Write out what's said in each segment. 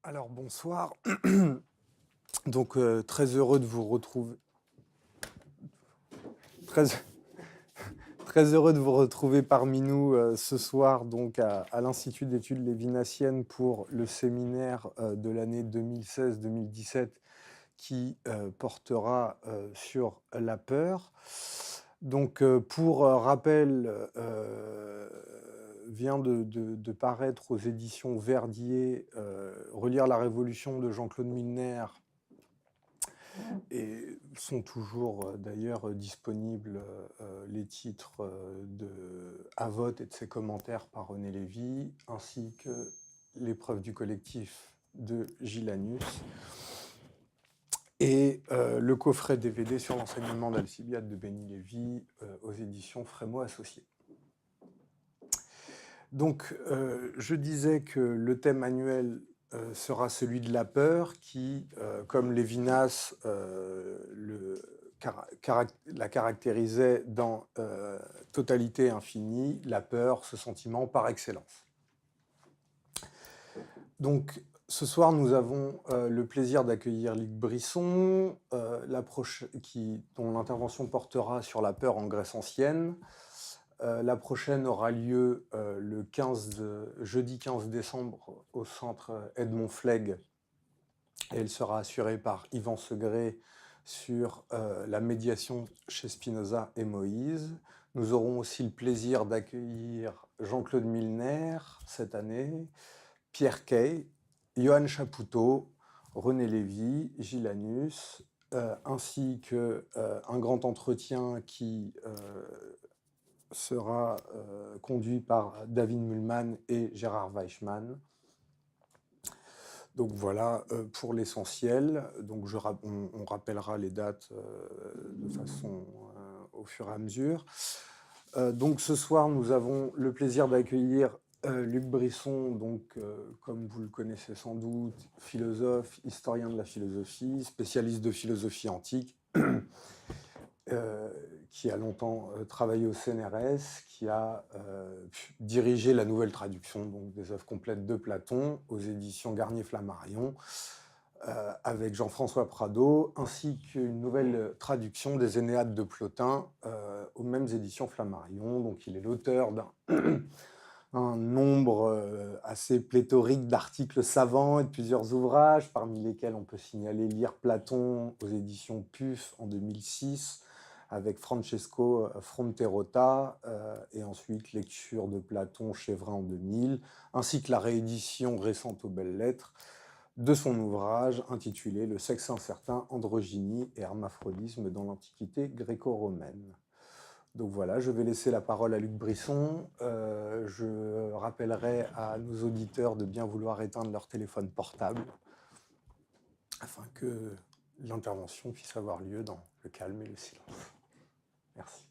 Alors bonsoir. Donc très heureux de vous retrouver. Très, très heureux de vous retrouver parmi nous ce soir donc à l'Institut d'études lévinassiennes pour le séminaire de l'année 2016-2017 qui portera sur la peur. Donc pour rappel, vient de paraître aux éditions Verdier Relire la Révolution de Jean-Claude Milner, et sont toujours d'ailleurs disponibles les titres À vote et de ses commentaires par René Lévy, ainsi que L'épreuve du collectif de Gilles Anus, et le coffret DVD sur l'enseignement d'Alcibiade de Béni Lévy aux éditions Frémaux Associés. Donc, je disais que le thème annuel sera celui de la peur, qui, comme Lévinas la caractérisait dans Totalité infinie, la peur, ce sentiment par excellence. Donc, ce soir, nous avons le plaisir d'accueillir Luc Brisson, dont l'intervention portera sur la peur en Grèce ancienne. La prochaine aura lieu le jeudi 15 décembre au centre Edmond Flegg, et elle sera assurée par Yvan Segré sur la médiation chez Spinoza et Moïse. Nous aurons aussi le plaisir d'accueillir Jean-Claude Milner cette année, Pierre Kay, Johan Chapoutot, René Lévy, Gilles Anus, ainsi qu'un grand entretien qui sera conduit par David Mühlmann et Gérard Weichmann. Donc voilà pour l'essentiel. Donc on rappellera les dates de façon au fur et à mesure. Donc ce soir, nous avons le plaisir d'accueillir Luc Brisson, donc comme vous le connaissez sans doute, philosophe, historien de la philosophie, spécialiste de philosophie antique, qui a longtemps travaillé au CNRS, qui a dirigé la nouvelle traduction donc, des œuvres complètes de Platon aux éditions Garnier-Flammarion, avec Jean-François Prado, ainsi qu'une nouvelle traduction des Énéades de Plotin aux mêmes éditions Flammarion. Donc il est l'auteur un nombre assez pléthorique d'articles savants et de plusieurs ouvrages, parmi lesquels on peut signaler Lire Platon aux éditions PUF en 2006, avec Francesco Fronterota, et ensuite Lecture de Platon chez Vrin en 2000, ainsi que la réédition récente aux Belles Lettres de son ouvrage intitulé Le sexe incertain, androgynie et hermaphrodisme dans l'Antiquité gréco-romaine. Donc voilà, je vais laisser la parole à Luc Brisson. Je rappellerai à nos auditeurs de bien vouloir éteindre leur téléphone portable afin que l'intervention puisse avoir lieu dans le calme et le silence. Merci.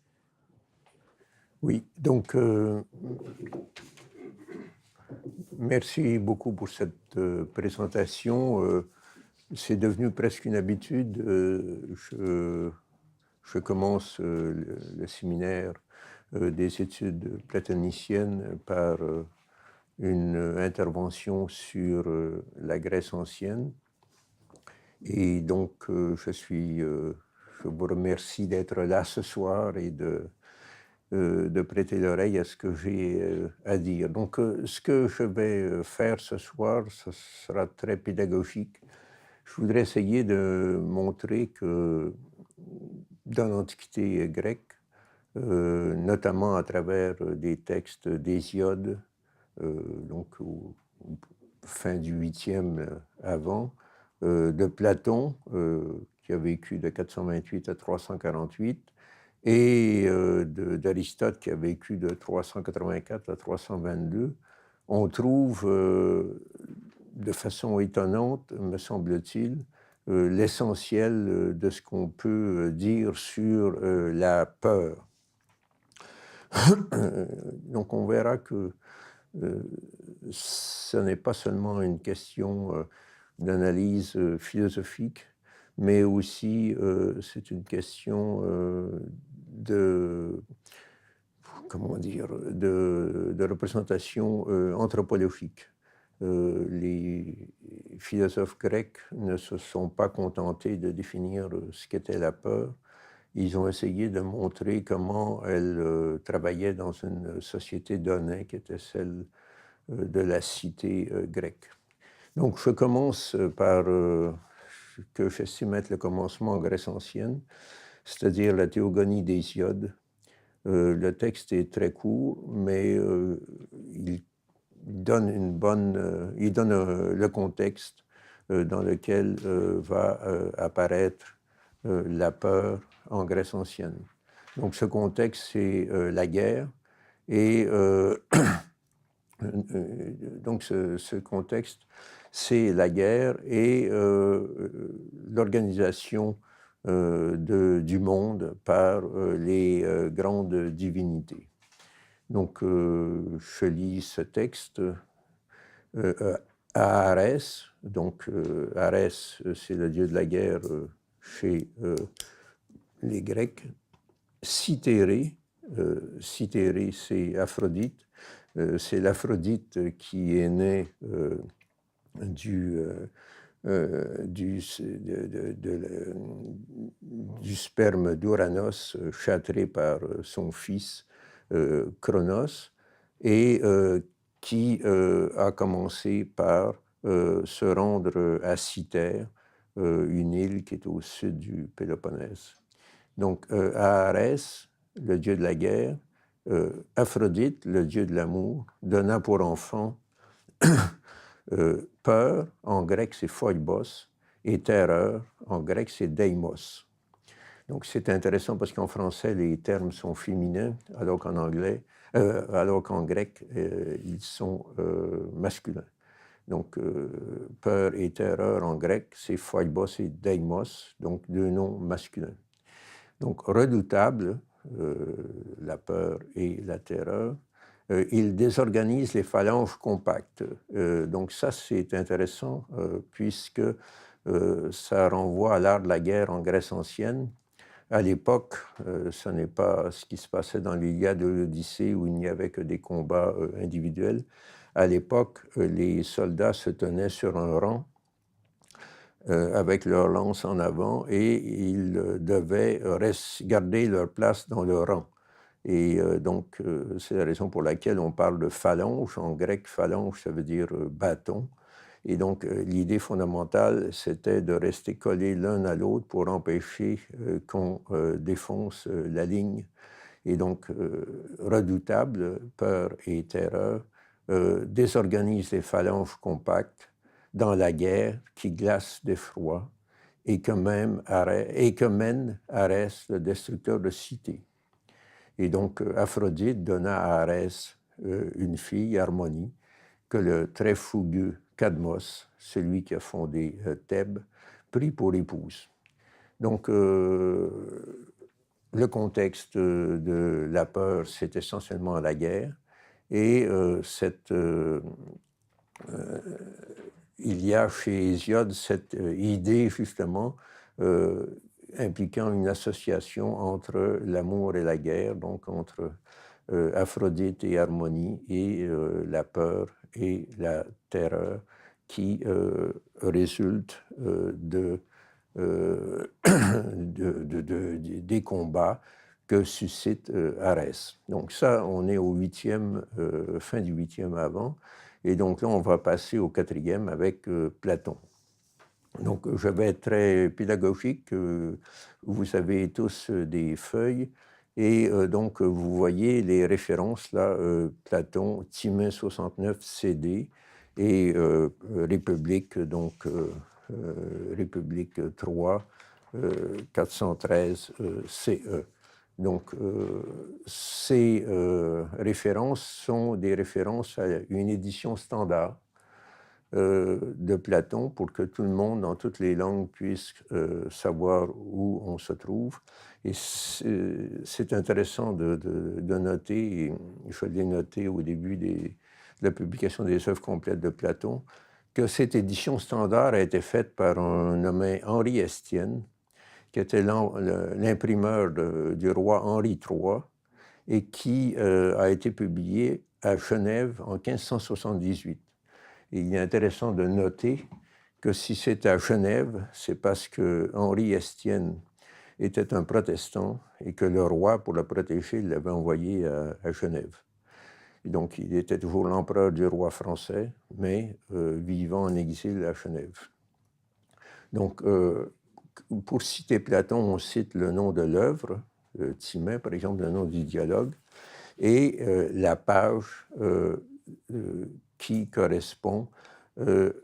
Oui, donc merci beaucoup pour cette présentation. C'est devenu presque une habitude. Je commence le séminaire des études platoniciennes par une intervention sur la Grèce ancienne. Et donc, je vous remercie d'être là ce soir et de prêter l'oreille à ce que j'ai à dire. Donc, ce que je vais faire ce soir, ce sera très pédagogique. Je voudrais essayer de montrer que dans l'Antiquité grecque, notamment à travers des textes d'Hésiode, donc fin du 8e avant, de Platon, qui a vécu de 428 à 348, et d'Aristote, qui a vécu de 384 à 322, on trouve de façon étonnante, me semble-t-il, l'essentiel de ce qu'on peut dire sur la peur. Donc on verra que ce n'est pas seulement une question d'analyse philosophique, mais aussi c'est une question de représentation anthropologique. les philosophes grecs ne se sont pas contentés de définir ce qu'était la peur. Ils ont essayé de montrer comment elle travaillait dans une société donnée qui était celle de la cité grecque. Donc je commence par ce que j'estime être le commencement en Grèce ancienne, c'est-à-dire la théogonie d'Hésiode. Le texte est très court, mais il donne le contexte dans lequel va apparaître la peur en Grèce ancienne. Donc ce contexte, c'est la guerre, et donc ce contexte, c'est la guerre et l'organisation du monde par les grandes divinités. Donc je lis ce texte à Arès. Donc Arès, c'est le dieu de la guerre chez les Grecs. Cythérée, c'est Aphrodite. C'est l'Aphrodite qui est née du sperme d'Ouranos, châtré par son fils Cronos, et qui a commencé par se rendre à Cythère, une île qui est au sud du Péloponnèse. Donc à Arès, le dieu de la guerre, Aphrodite, le dieu de l'amour, donna pour enfant peur, en grec c'est phobos, et terreur, en grec c'est deimos. Donc c'est intéressant parce qu'en français les termes sont féminins, alors qu'en grec ils sont masculins. Donc peur et terreur en grec c'est phobos et deimos, donc deux noms masculins. Donc redoutable, la peur et la terreur. Il désorganise les phalanges compactes. Donc ça, c'est intéressant puisque ça renvoie à l'art de la guerre en Grèce ancienne. À l'époque, ce n'est pas ce qui se passait dans l'Iliade de l'Odyssée où il n'y avait que des combats individuels. À l'époque, les soldats se tenaient sur un rang avec leur lance en avant et ils devaient garder leur place dans le rang. Et donc, c'est la raison pour laquelle on parle de phalange. En grec, phalange, ça veut dire bâton. Et donc, l'idée fondamentale, c'était de rester collés l'un à l'autre pour empêcher qu'on défonce la ligne. Et donc, redoutable, peur et terreur, désorganise les phalanges compactes dans la guerre qui glace d'effroi et que mène Arès, le destructeur de cités. Et donc, Aphrodite donna à Arès une fille, Harmonie, que le très fougueux Cadmos, celui qui a fondé Thèbes, prit pour épouse. Donc, le contexte de la peur, c'est essentiellement la guerre. Et il y a chez Hésiode cette idée, justement, impliquant une association entre l'amour et la guerre, donc entre Aphrodite et Harmonie, et la peur et la terreur qui résultent des combats que suscite Arès. Donc ça, on est au fin du 8e avant, et donc là, on va passer au 4e avec Platon. Donc je vais être très pédagogique, vous avez tous des feuilles, et donc vous voyez les références là, Platon, Timaeus 69 CD, et République, donc République 3, 413 CE. Donc ces références sont des références à une édition standard de Platon pour que tout le monde, dans toutes les langues, puisse savoir où on se trouve. Et c'est intéressant de noter, et je l'ai noté au début de la publication des œuvres complètes de Platon, que cette édition standard a été faite par un nommé Henri Estienne, qui était l'imprimeur du roi Henri III, et qui a été publié à Genève en 1578. Et il est intéressant de noter que si c'est à Genève, c'est parce que Henri Estienne était un protestant et que le roi, pour le protéger, l'avait envoyé à Genève. Et donc, il était toujours l'empereur du roi français, mais vivant en exil à Genève. Donc, pour citer Platon, on cite le nom de l'œuvre, Timée, par exemple, le nom du dialogue, et la page qui correspond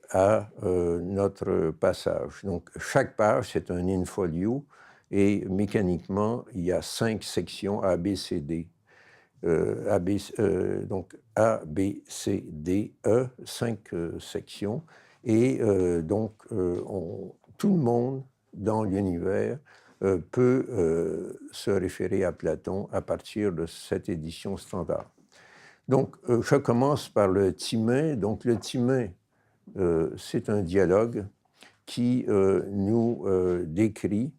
à notre passage. Donc, chaque page, c'est un in-folio, et mécaniquement, il y a 5 sections A, B, C, D. Donc A, B, C, D, E, 5 sections. Et donc, tout le monde dans l'univers peut se référer à Platon à partir de cette édition standard. Donc, je commence par le Timée. Donc, le Timée, c'est un dialogue qui nous décrit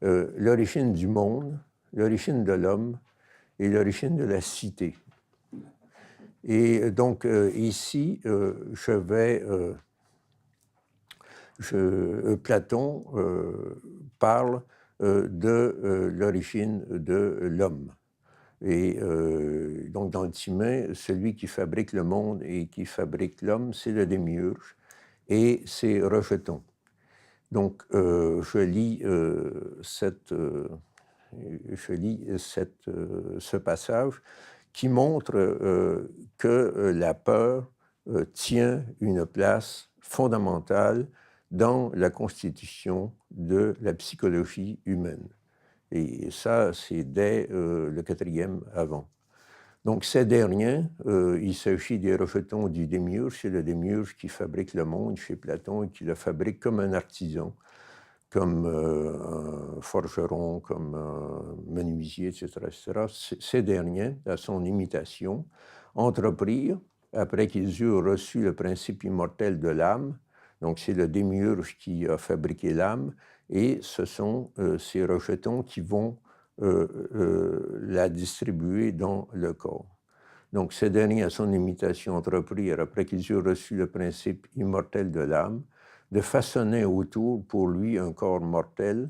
l'origine du monde, l'origine de l'homme et l'origine de la cité. Et donc, ici, Platon parle de l'origine de l'homme. Et donc, dans le Timée, celui qui fabrique le monde et qui fabrique l'homme, c'est le démiurge et c'est Rejeton. Donc, je lis ce passage qui montre que la peur tient une place fondamentale dans la constitution de la psychologie humaine. Et ça, c'est dès le 4e avant. Donc, ces derniers, il s'agit des rejetons du démiurge. C'est le démiurge qui fabrique le monde chez Platon et qui le fabrique comme un artisan, comme un forgeron, comme un menuisier, etc. Ces derniers, à son imitation, entreprirent, après qu'ils eurent reçu le principe immortel de l'âme, donc c'est le démiurge qui a fabriqué l'âme, et ce sont ces rejetons qui vont la distribuer dans le corps. Donc ces derniers, à son imitation, entreprirent, après qu'ils eurent reçu le principe immortel de l'âme, de façonner autour pour lui un corps mortel.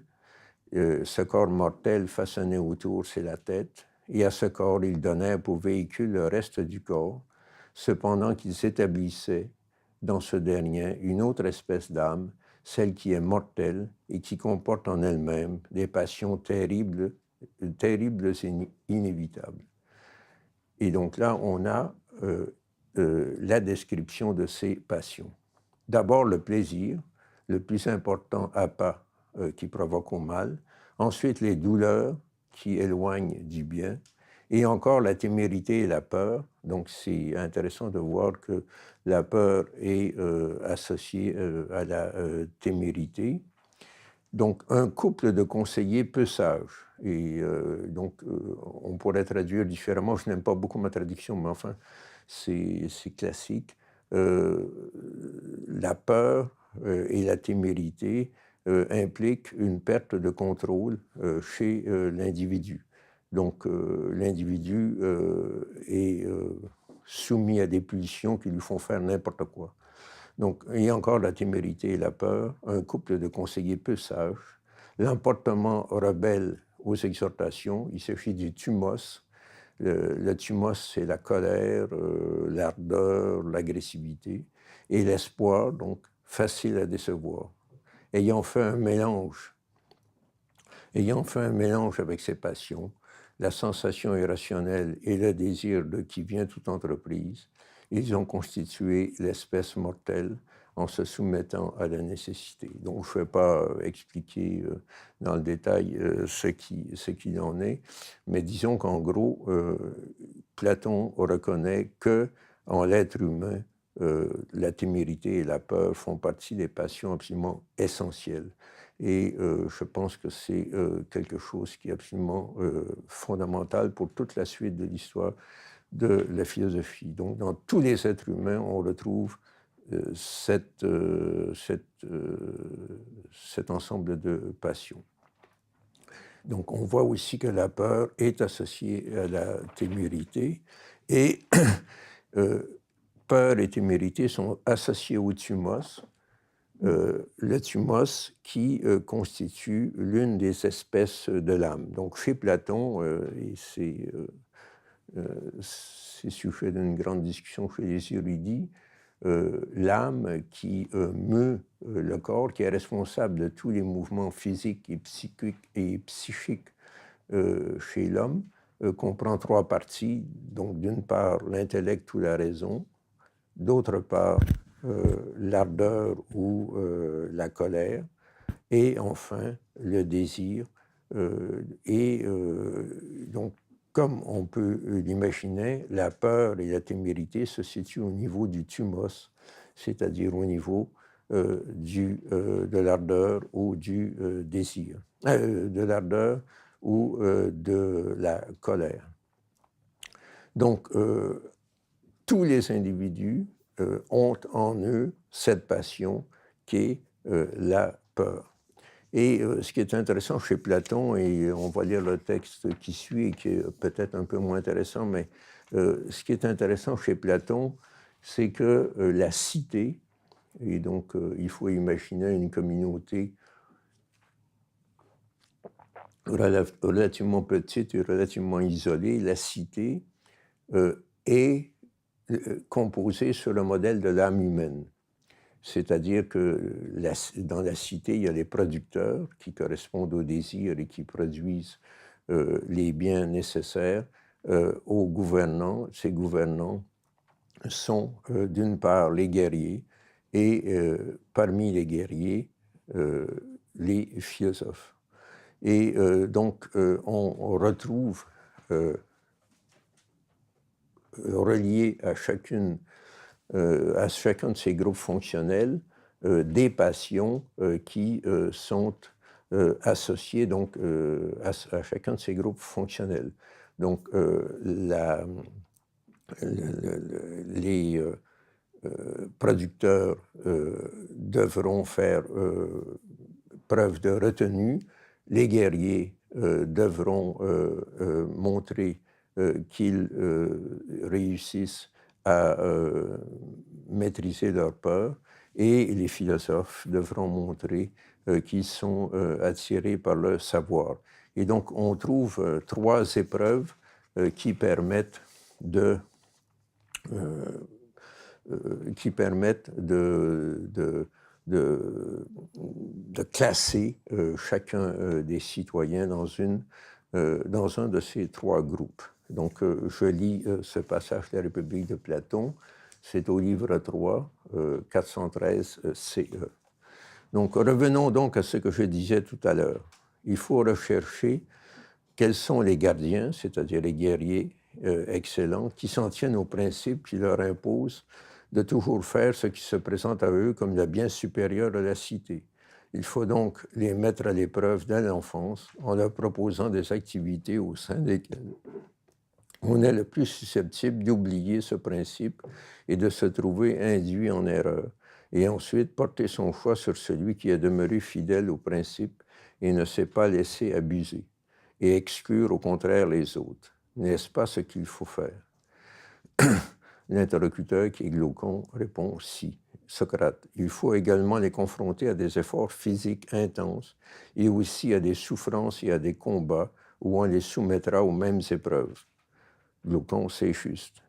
Ce corps mortel façonné autour, c'est la tête, et à ce corps, il donnait pour véhicule le reste du corps, cependant qu'il s'établissait dans ce dernier une autre espèce d'âme, celle qui est mortelle et qui comporte en elle-même des passions terribles et inévitables. Et donc là, on a la description de ces passions. D'abord, le plaisir, le plus important appât qui provoque au mal. Ensuite, les douleurs qui éloignent du bien. Et encore la témérité et la peur. Donc, c'est intéressant de voir que la peur est associée à la témérité. Donc, un couple de conseillers peu sages. Et donc, on pourrait traduire différemment. Je n'aime pas beaucoup ma traduction, mais enfin, c'est classique. La peur et la témérité impliquent une perte de contrôle chez l'individu. Donc, l'individu est soumis à des pulsions qui lui font faire n'importe quoi. Donc, il y a encore la témérité et la peur, un couple de conseillers peu sages, l'emportement rebelle aux exhortations, il s'agit du thumos. Le thumos, c'est la colère, l'ardeur, l'agressivité, et l'espoir, donc facile à décevoir. Ayant fait un mélange avec ces passions, la sensation irrationnelle et le désir de qui vient toute entreprise, ils ont constitué l'espèce mortelle en se soumettant à la nécessité. Donc, je ne vais pas expliquer dans le détail ce qu'il en est, mais disons qu'en gros, Platon reconnaît qu'en l'être humain, la témérité et la peur font partie des passions absolument essentielles. Et je pense que c'est quelque chose qui est absolument fondamental pour toute la suite de l'histoire de la philosophie. Donc, dans tous les êtres humains, on retrouve cet ensemble de passions. Donc, on voit aussi que la peur est associée à la témérité et peur et témérité sont associés au thumos, le thumos qui constitue l'une des espèces de l'âme. Donc chez Platon, et c'est sujet d'une grande discussion chez les érudits, l'âme qui meut le corps, qui est responsable de tous les mouvements physiques et psychiques chez l'homme, comprend trois parties. Donc d'une part l'intellect ou la raison, d'autre part l'ardeur ou la colère, et enfin le désir. Donc, comme on peut l'imaginer, la peur et la témérité se situent au niveau du thumos, c'est-à-dire au niveau de l'ardeur ou du désir, de l'ardeur ou de la colère. Donc, tous les individus ont en eux cette passion qui est la peur. Et ce qui est intéressant chez Platon, et on va lire le texte qui suit, et qui est peut-être un peu moins intéressant, mais ce qui est intéressant chez Platon, c'est que la cité, et donc il faut imaginer une communauté relativement petite et relativement isolée, la cité est composée sur le modèle de l'âme humaine. C'est-à-dire que dans la cité, il y a les producteurs qui correspondent aux désirs et qui produisent les biens nécessaires aux gouvernants. Ces gouvernants sont d'une part les guerriers et parmi les guerriers, les philosophes. Et donc, on retrouve relié à chacun de ces groupes fonctionnels des passions qui sont associées donc, à chacun de ces groupes fonctionnels. Donc, les producteurs devront faire preuve de retenue, les guerriers devront montrer qu'ils réussissent à maîtriser leur peur, et les philosophes devront montrer qu'ils sont attirés par le savoir. Et donc, on trouve trois épreuves qui permettent de classer chacun des citoyens dans un de ces trois groupes. Donc, je lis ce passage de la République de Platon, c'est au livre 3, 413 CE. Donc, revenons donc à ce que je disais tout à l'heure. Il faut rechercher quels sont les gardiens, c'est-à-dire les guerriers excellents, qui s'en tiennent aux principes qui leur imposent de toujours faire ce qui se présente à eux comme le bien supérieur de la cité. Il faut donc les mettre à l'épreuve dès l'enfance en leur proposant des activités au sein desquelles on est le plus susceptible d'oublier ce principe et de se trouver induit en erreur, et ensuite porter son choix sur celui qui est demeuré fidèle au principe et ne s'est pas laissé abuser, et exclure au contraire les autres. N'est-ce pas ce qu'il faut faire? L'interlocuteur, qui est Glaucon, répond « si ». Socrate, il faut également les confronter à des efforts physiques intenses et aussi à des souffrances et à des combats où on les soumettra aux mêmes épreuves. Glaucon, c'est juste.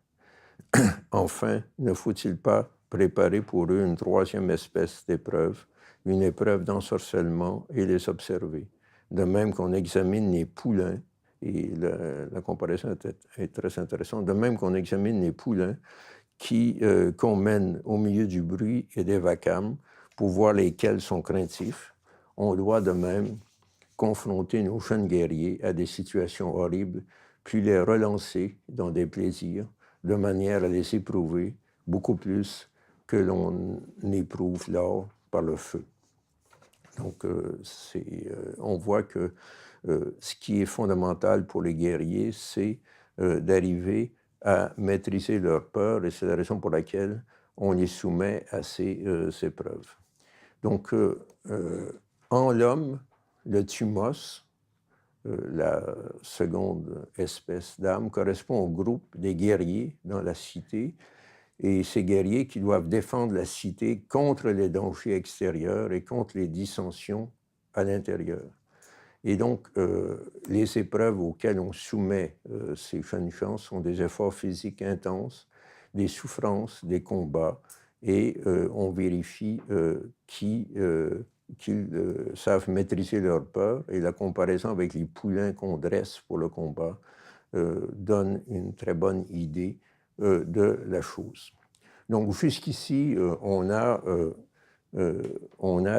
Enfin, ne faut-il pas préparer pour eux une troisième espèce d'épreuve, une épreuve d'ensorcellement, et les observer? De même qu'on examine les poulains, et la comparaison est très intéressante, de même qu'on examine les poulains qu'on mène au milieu du bruit et des vacarmes pour voir lesquels sont craintifs, on doit de même confronter nos jeunes guerriers à des situations horribles, puis les relancer dans des plaisirs, de manière à les éprouver beaucoup plus que l'on éprouve l'or par le feu. Donc, on voit que ce qui est fondamental pour les guerriers, c'est d'arriver à maîtriser leur peur, et c'est la raison pour laquelle on les soumet à ces épreuves. Donc, en l'homme, le thumos, la seconde espèce d'âme, correspond au groupe des guerriers dans la cité et ces guerriers qui doivent défendre la cité contre les dangers extérieurs et contre les dissensions à l'intérieur. Et donc, les épreuves auxquelles on soumet ces jeunes gens sont des efforts physiques intenses, des souffrances, des combats, et on vérifie qu'ils savent maîtriser leur peur, et la comparaison avec les poulains qu'on dresse pour le combat donne une très bonne idée de la chose. Donc jusqu'ici, on a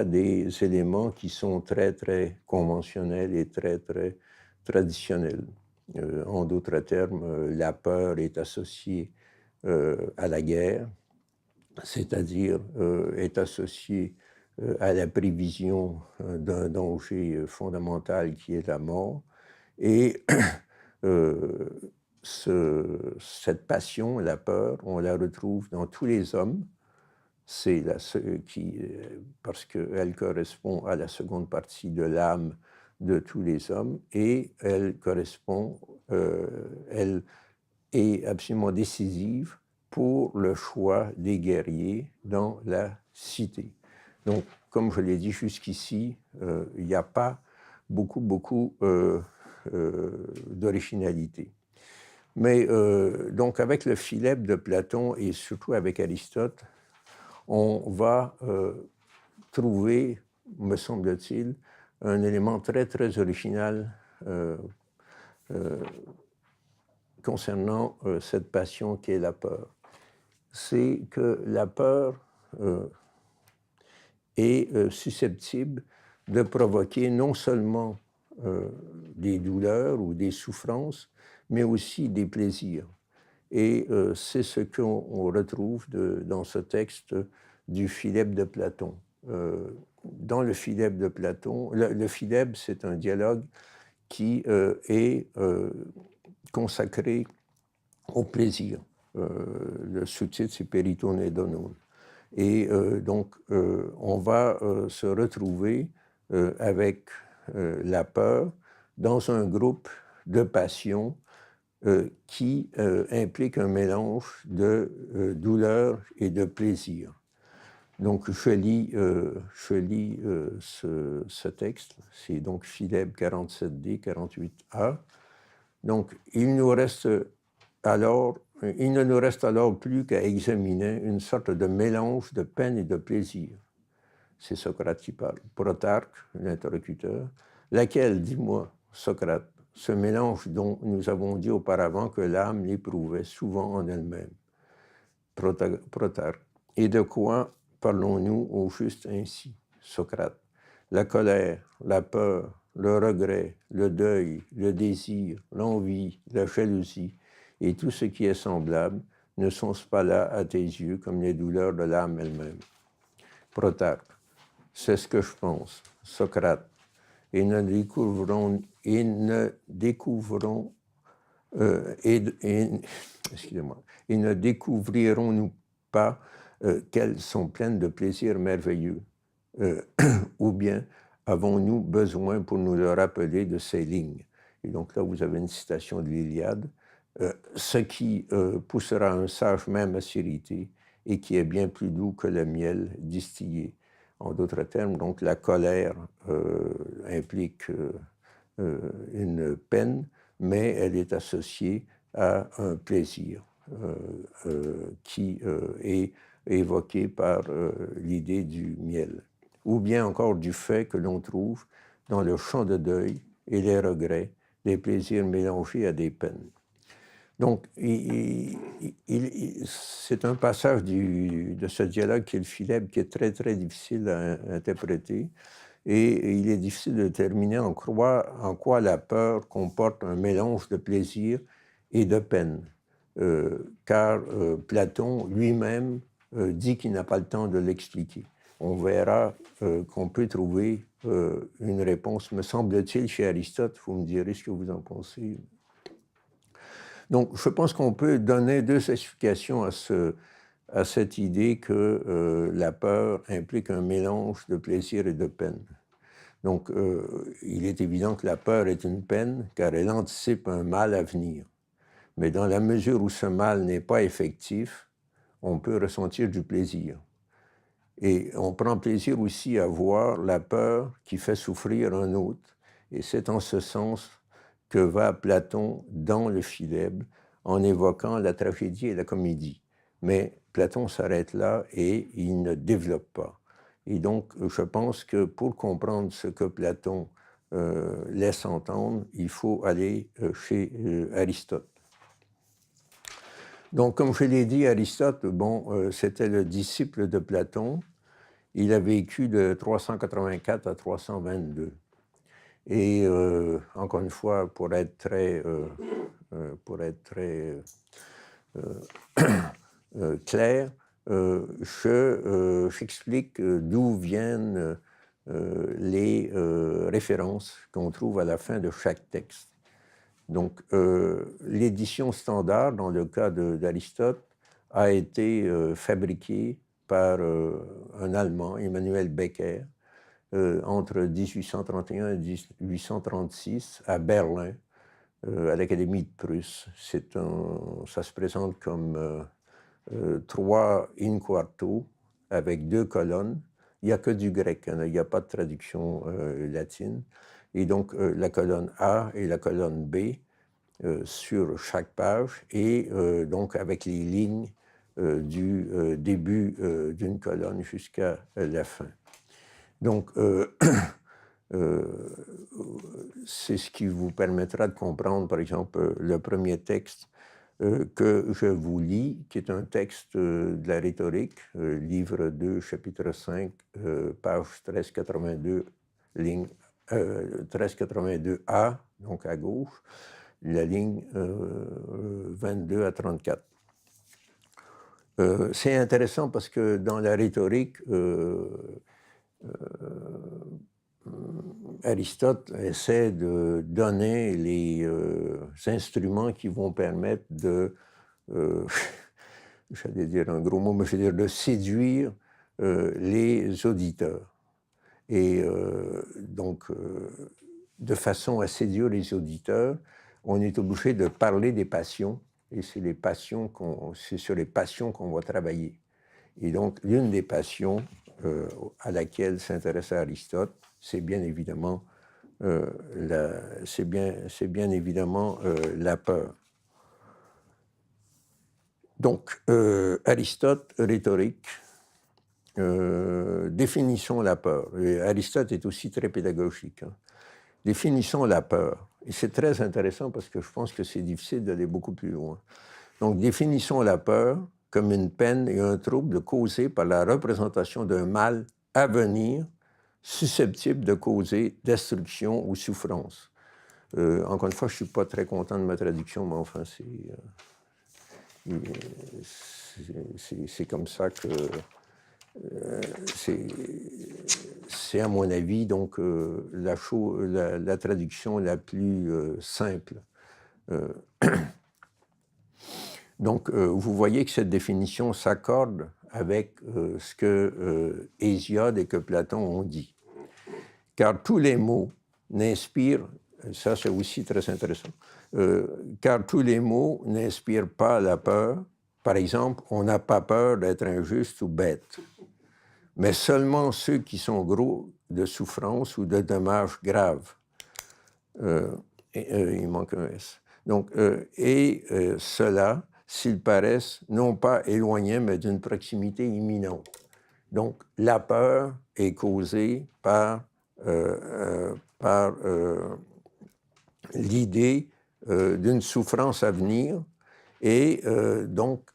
des éléments qui sont très, très conventionnels et très, très traditionnels. En d'autres termes, la peur est associée à la guerre, c'est-à-dire est associée à la prévision d'un danger fondamental qui est la mort. Et cette passion, la peur, on la retrouve dans tous les hommes. C'est parce qu'elle correspond à la seconde partie de l'âme de tous les hommes, et elle est absolument décisive pour le choix des guerriers dans la cité. Donc, comme je l'ai dit jusqu'ici, il n'y a pas beaucoup d'originalité. Mais donc avec le Philèbe de Platon et surtout avec Aristote, on va trouver, me semble-t-il, un élément très très original concernant cette passion qui est la peur. C'est que la peur est susceptible de provoquer non seulement des douleurs ou des souffrances, mais aussi des plaisirs. Et c'est ce qu'on retrouve dans ce texte du Philèbe de Platon. Dans le Philèbe de Platon, le Philèbe, c'est un dialogue qui est consacré au plaisir. Le sous-titre, c'est Periton et Donon. Et donc, on va se retrouver avec la peur dans un groupe de passions qui implique un mélange de douleur et de plaisir. Donc, je lis ce texte, c'est donc Philèbe 47D, 48A. Donc, il ne nous reste alors plus qu'à examiner une sorte de mélange de peine et de plaisir. C'est Socrate qui parle. Protarque, l'interlocuteur. Laquelle, dis-moi, Socrate, ce mélange dont nous avons dit auparavant que l'âme l'éprouvait souvent en elle-même. Protarque. Et de quoi parlons-nous au juste ainsi? Socrate. La colère, la peur, le regret, le deuil, le désir, l'envie, la jalousie et tout ce qui est semblable ne sont-ce pas là à tes yeux comme les douleurs de l'âme elle-même? Protarque. C'est ce que je pense. Socrate. Et ne découvrirons-nous pas qu'elles sont pleines de plaisirs merveilleux, ou bien avons-nous besoin pour nous le rappeler de ces lignes? Et donc là, vous avez une citation de l'Iliade, ce qui poussera un sage même à s'irriter et qui est bien plus doux que le miel distillé. En d'autres termes, donc la colère implique une peine, mais elle est associée à un plaisir qui est évoqué par l'idée du miel, ou bien encore du fait que l'on trouve dans le chant de deuil et les regrets des plaisirs mélangés à des peines. Donc, c'est un passage de ce dialogue qui est le Philèbe qui est très, très difficile à interpréter, et il est difficile de déterminer en quoi la peur comporte un mélange de plaisir et de peine, car Platon lui-même dit qu'il n'a pas le temps de l'expliquer. On verra qu'on peut trouver une réponse, me semble-t-il, chez Aristote. Vous me direz ce que vous en pensez. Donc, je pense qu'on peut donner deux explications à cette idée que la peur implique un mélange de plaisir et de peine. Donc, il est évident que la peur est une peine, car elle anticipe un mal à venir. Mais dans la mesure où ce mal n'est pas effectif, on peut ressentir du plaisir. Et on prend plaisir aussi à voir la peur qui fait souffrir un autre. Et c'est en ce sens que va Platon dans le Philèbre en évoquant la tragédie et la comédie. Mais Platon s'arrête là et il ne développe pas. Et donc, je pense que pour comprendre ce que Platon laisse entendre, il faut aller chez Aristote. Donc, comme je l'ai dit, Aristote, c'était le disciple de Platon. Il a vécu de 384 à 322. Et encore une fois, pour être très clair, j'explique d'où viennent les références qu'on trouve à la fin de chaque texte. Donc, l'édition standard, dans le cas d'Aristote, a été fabriquée par un Allemand, Emmanuel Becker, entre 1831 et 1836 à Berlin, à l'Académie de Prusse. Ça se présente comme 3 in quarto avec 2 colonnes. Il n'y a que du grec, hein, il n'y a pas de traduction latine. Et donc, la colonne A et la colonne B sur chaque page, et donc avec les lignes du début d'une colonne jusqu'à la fin. Donc, c'est ce qui vous permettra de comprendre, par exemple, le premier texte que je vous lis, qui est un texte de la rhétorique, livre 2, chapitre 5, page 1382, ligne 1382A, donc à gauche, la ligne 22 à 34. C'est intéressant parce que dans la rhétorique, Aristote essaie de donner les instruments qui vont permettre de, j'allais dire un gros mot, mais je veux dire de séduire les auditeurs. Et donc, de façon à séduire les auditeurs, on est obligé de parler des passions, et c'est sur les passions qu'on va travailler. Et donc, l'une des passions à laquelle s'intéresse Aristote, c'est bien évidemment la peur. Donc, Aristote, rhétorique, définissons la peur. Et Aristote est aussi très pédagogique. Hein. Définissons la peur. Et c'est très intéressant parce que je pense que c'est difficile d'aller beaucoup plus loin. Donc, définissons la peur comme une peine et un trouble causés par la représentation d'un mal à venir susceptible de causer destruction ou souffrance. Encore une fois, je ne suis pas très content de ma traduction, mais enfin, c'est comme ça que... c'est à mon avis donc la traduction la plus simple. Donc vous voyez que cette définition s'accorde avec ce que Hésiode et que Platon ont dit. Car tous les mots n'inspirent, ça c'est aussi très intéressant, car tous les mots n'inspirent pas la peur. Par exemple, on n'a pas peur d'être injuste ou bête. Mais seulement ceux qui sont gros de souffrance ou de dommages graves. Il manque un S. Donc, ceux-là, s'ils paraissent non pas éloignés, mais d'une proximité imminente. Donc, la peur est causée par l'idée d'une souffrance à venir, et donc,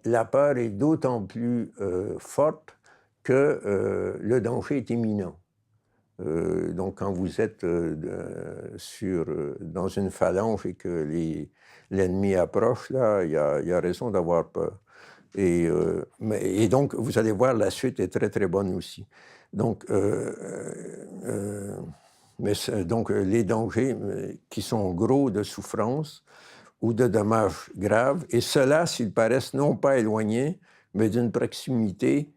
la peur est d'autant plus forte que le danger est imminent. Donc, quand vous êtes dans une phalange et que l'ennemi approche, là, il y a raison d'avoir peur. Et donc, vous allez voir, la suite est très, très bonne aussi. Donc, donc les dangers qui sont gros de souffrance ou de dommages graves, et cela s'ils paraissent non pas éloignés, mais d'une proximité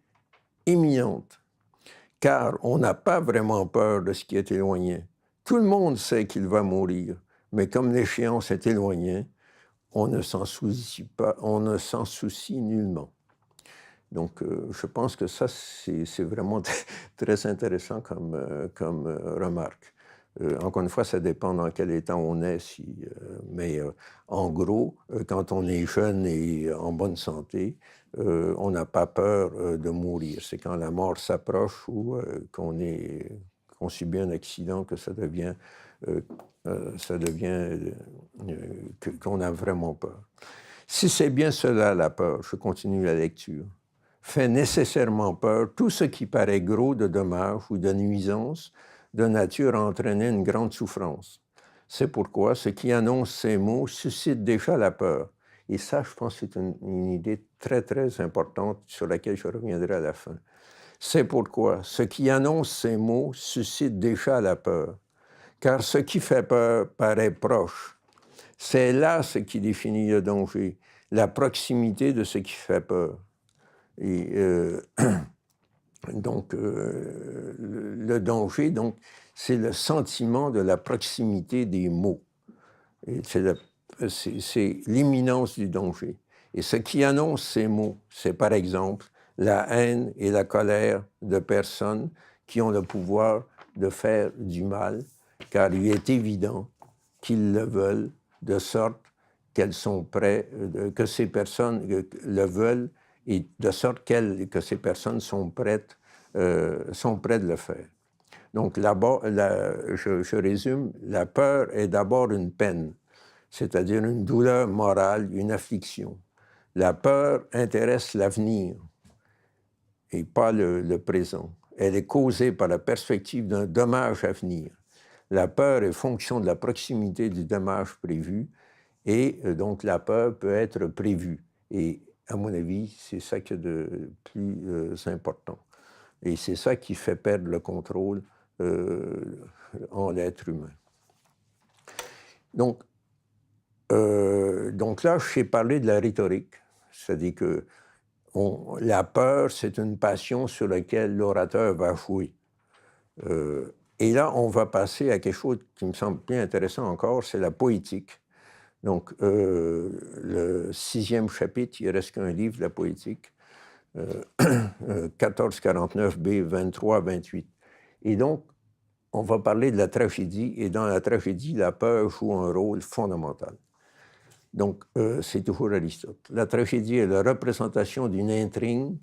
imminente. Car on n'a pas vraiment peur de ce qui est éloigné. Tout le monde sait qu'il va mourir, mais comme l'échéance est éloignée, on ne s'en soucie nullement. Donc, je pense que ça, c'est vraiment très intéressant comme remarque. Encore une fois, ça dépend dans quel état on est, mais en gros, quand on est jeune et en bonne santé, on n'a pas peur de mourir. C'est quand la mort s'approche ou qu'on subit un accident que ça devient qu'on a vraiment peur. Si c'est bien cela la peur, je continue la lecture, fait nécessairement peur tout ce qui paraît gros de dommages ou de nuisances de nature à entraîner une grande souffrance. C'est pourquoi ce qui annonce ces mots suscite déjà la peur. Et ça, je pense que c'est une idée très, très importante sur laquelle je reviendrai à la fin. C'est pourquoi ce qui annonce ces mots suscite déjà la peur. Car ce qui fait peur paraît proche. C'est là ce qui définit le danger, la proximité de ce qui fait peur. Et donc, le danger, donc, c'est le sentiment de la proximité des mots. Et c'est l'imminence du danger. Et ce qui annonce ces mots, c'est par exemple la haine et la colère de personnes qui ont le pouvoir de faire du mal, car il est évident qu'ils le veulent, de sorte qu'elles sont prêtes, que ces personnes le veulent, et de sorte que ces personnes sont prêtes de le faire. Donc, je résume, la peur est d'abord une peine, c'est-à-dire une douleur morale, une affliction. La peur intéresse l'avenir et pas le présent. Elle est causée par la perspective d'un dommage à venir. La peur est fonction de la proximité du dommage prévu et donc la peur peut être prévue. Et à mon avis, c'est ça qui est de plus important. Et c'est ça qui fait perdre le contrôle en l'être humain. Donc là, j'ai parlé de la rhétorique, c'est-à-dire que la peur, c'est une passion sur laquelle l'orateur va jouer. Et là, on va passer à quelque chose qui me semble bien intéressant encore, c'est la poétique. Donc, le 6e chapitre, il reste qu'un livre de la poétique, 1449b, 23-28. Et donc, on va parler de la tragédie, et dans la tragédie, la peur joue un rôle fondamental. Donc, c'est toujours Aristote. La tragédie est la représentation d'une intrigue,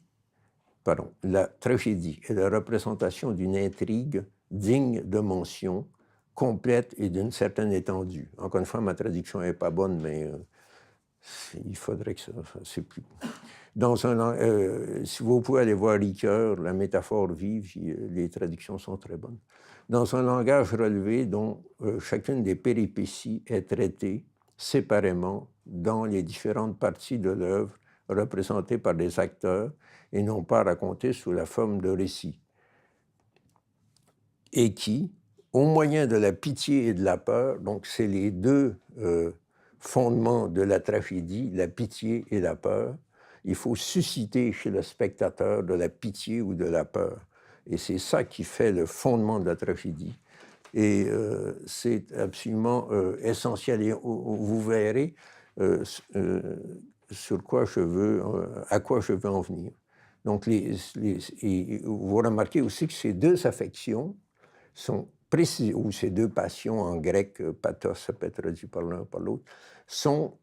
la tragédie est la représentation d'une intrigue digne de mention, complète et d'une certaine étendue. Encore une fois, ma traduction n'est pas bonne, mais il faudrait que c'est plus... si vous pouvez aller voir Ricoeur, la métaphore vive, les traductions sont très bonnes. Dans un langage relevé dont chacune des péripéties est traitée séparément dans les différentes parties de l'œuvre représentées par des acteurs et non pas racontées sous la forme de récits. Et qui, au moyen de la pitié et de la peur, donc c'est les deux fondements de la tragédie, la pitié et la peur, il faut susciter chez le spectateur de la pitié ou de la peur. Et c'est ça qui fait le fondement de la tragédie. Et c'est absolument essentiel. Et vous verrez à quoi je veux en venir. Donc, et vous remarquez aussi que ces deux affections sont précises, ou ces deux passions en grec, pathos, ça peut être traduit par l'un par l'autre, sont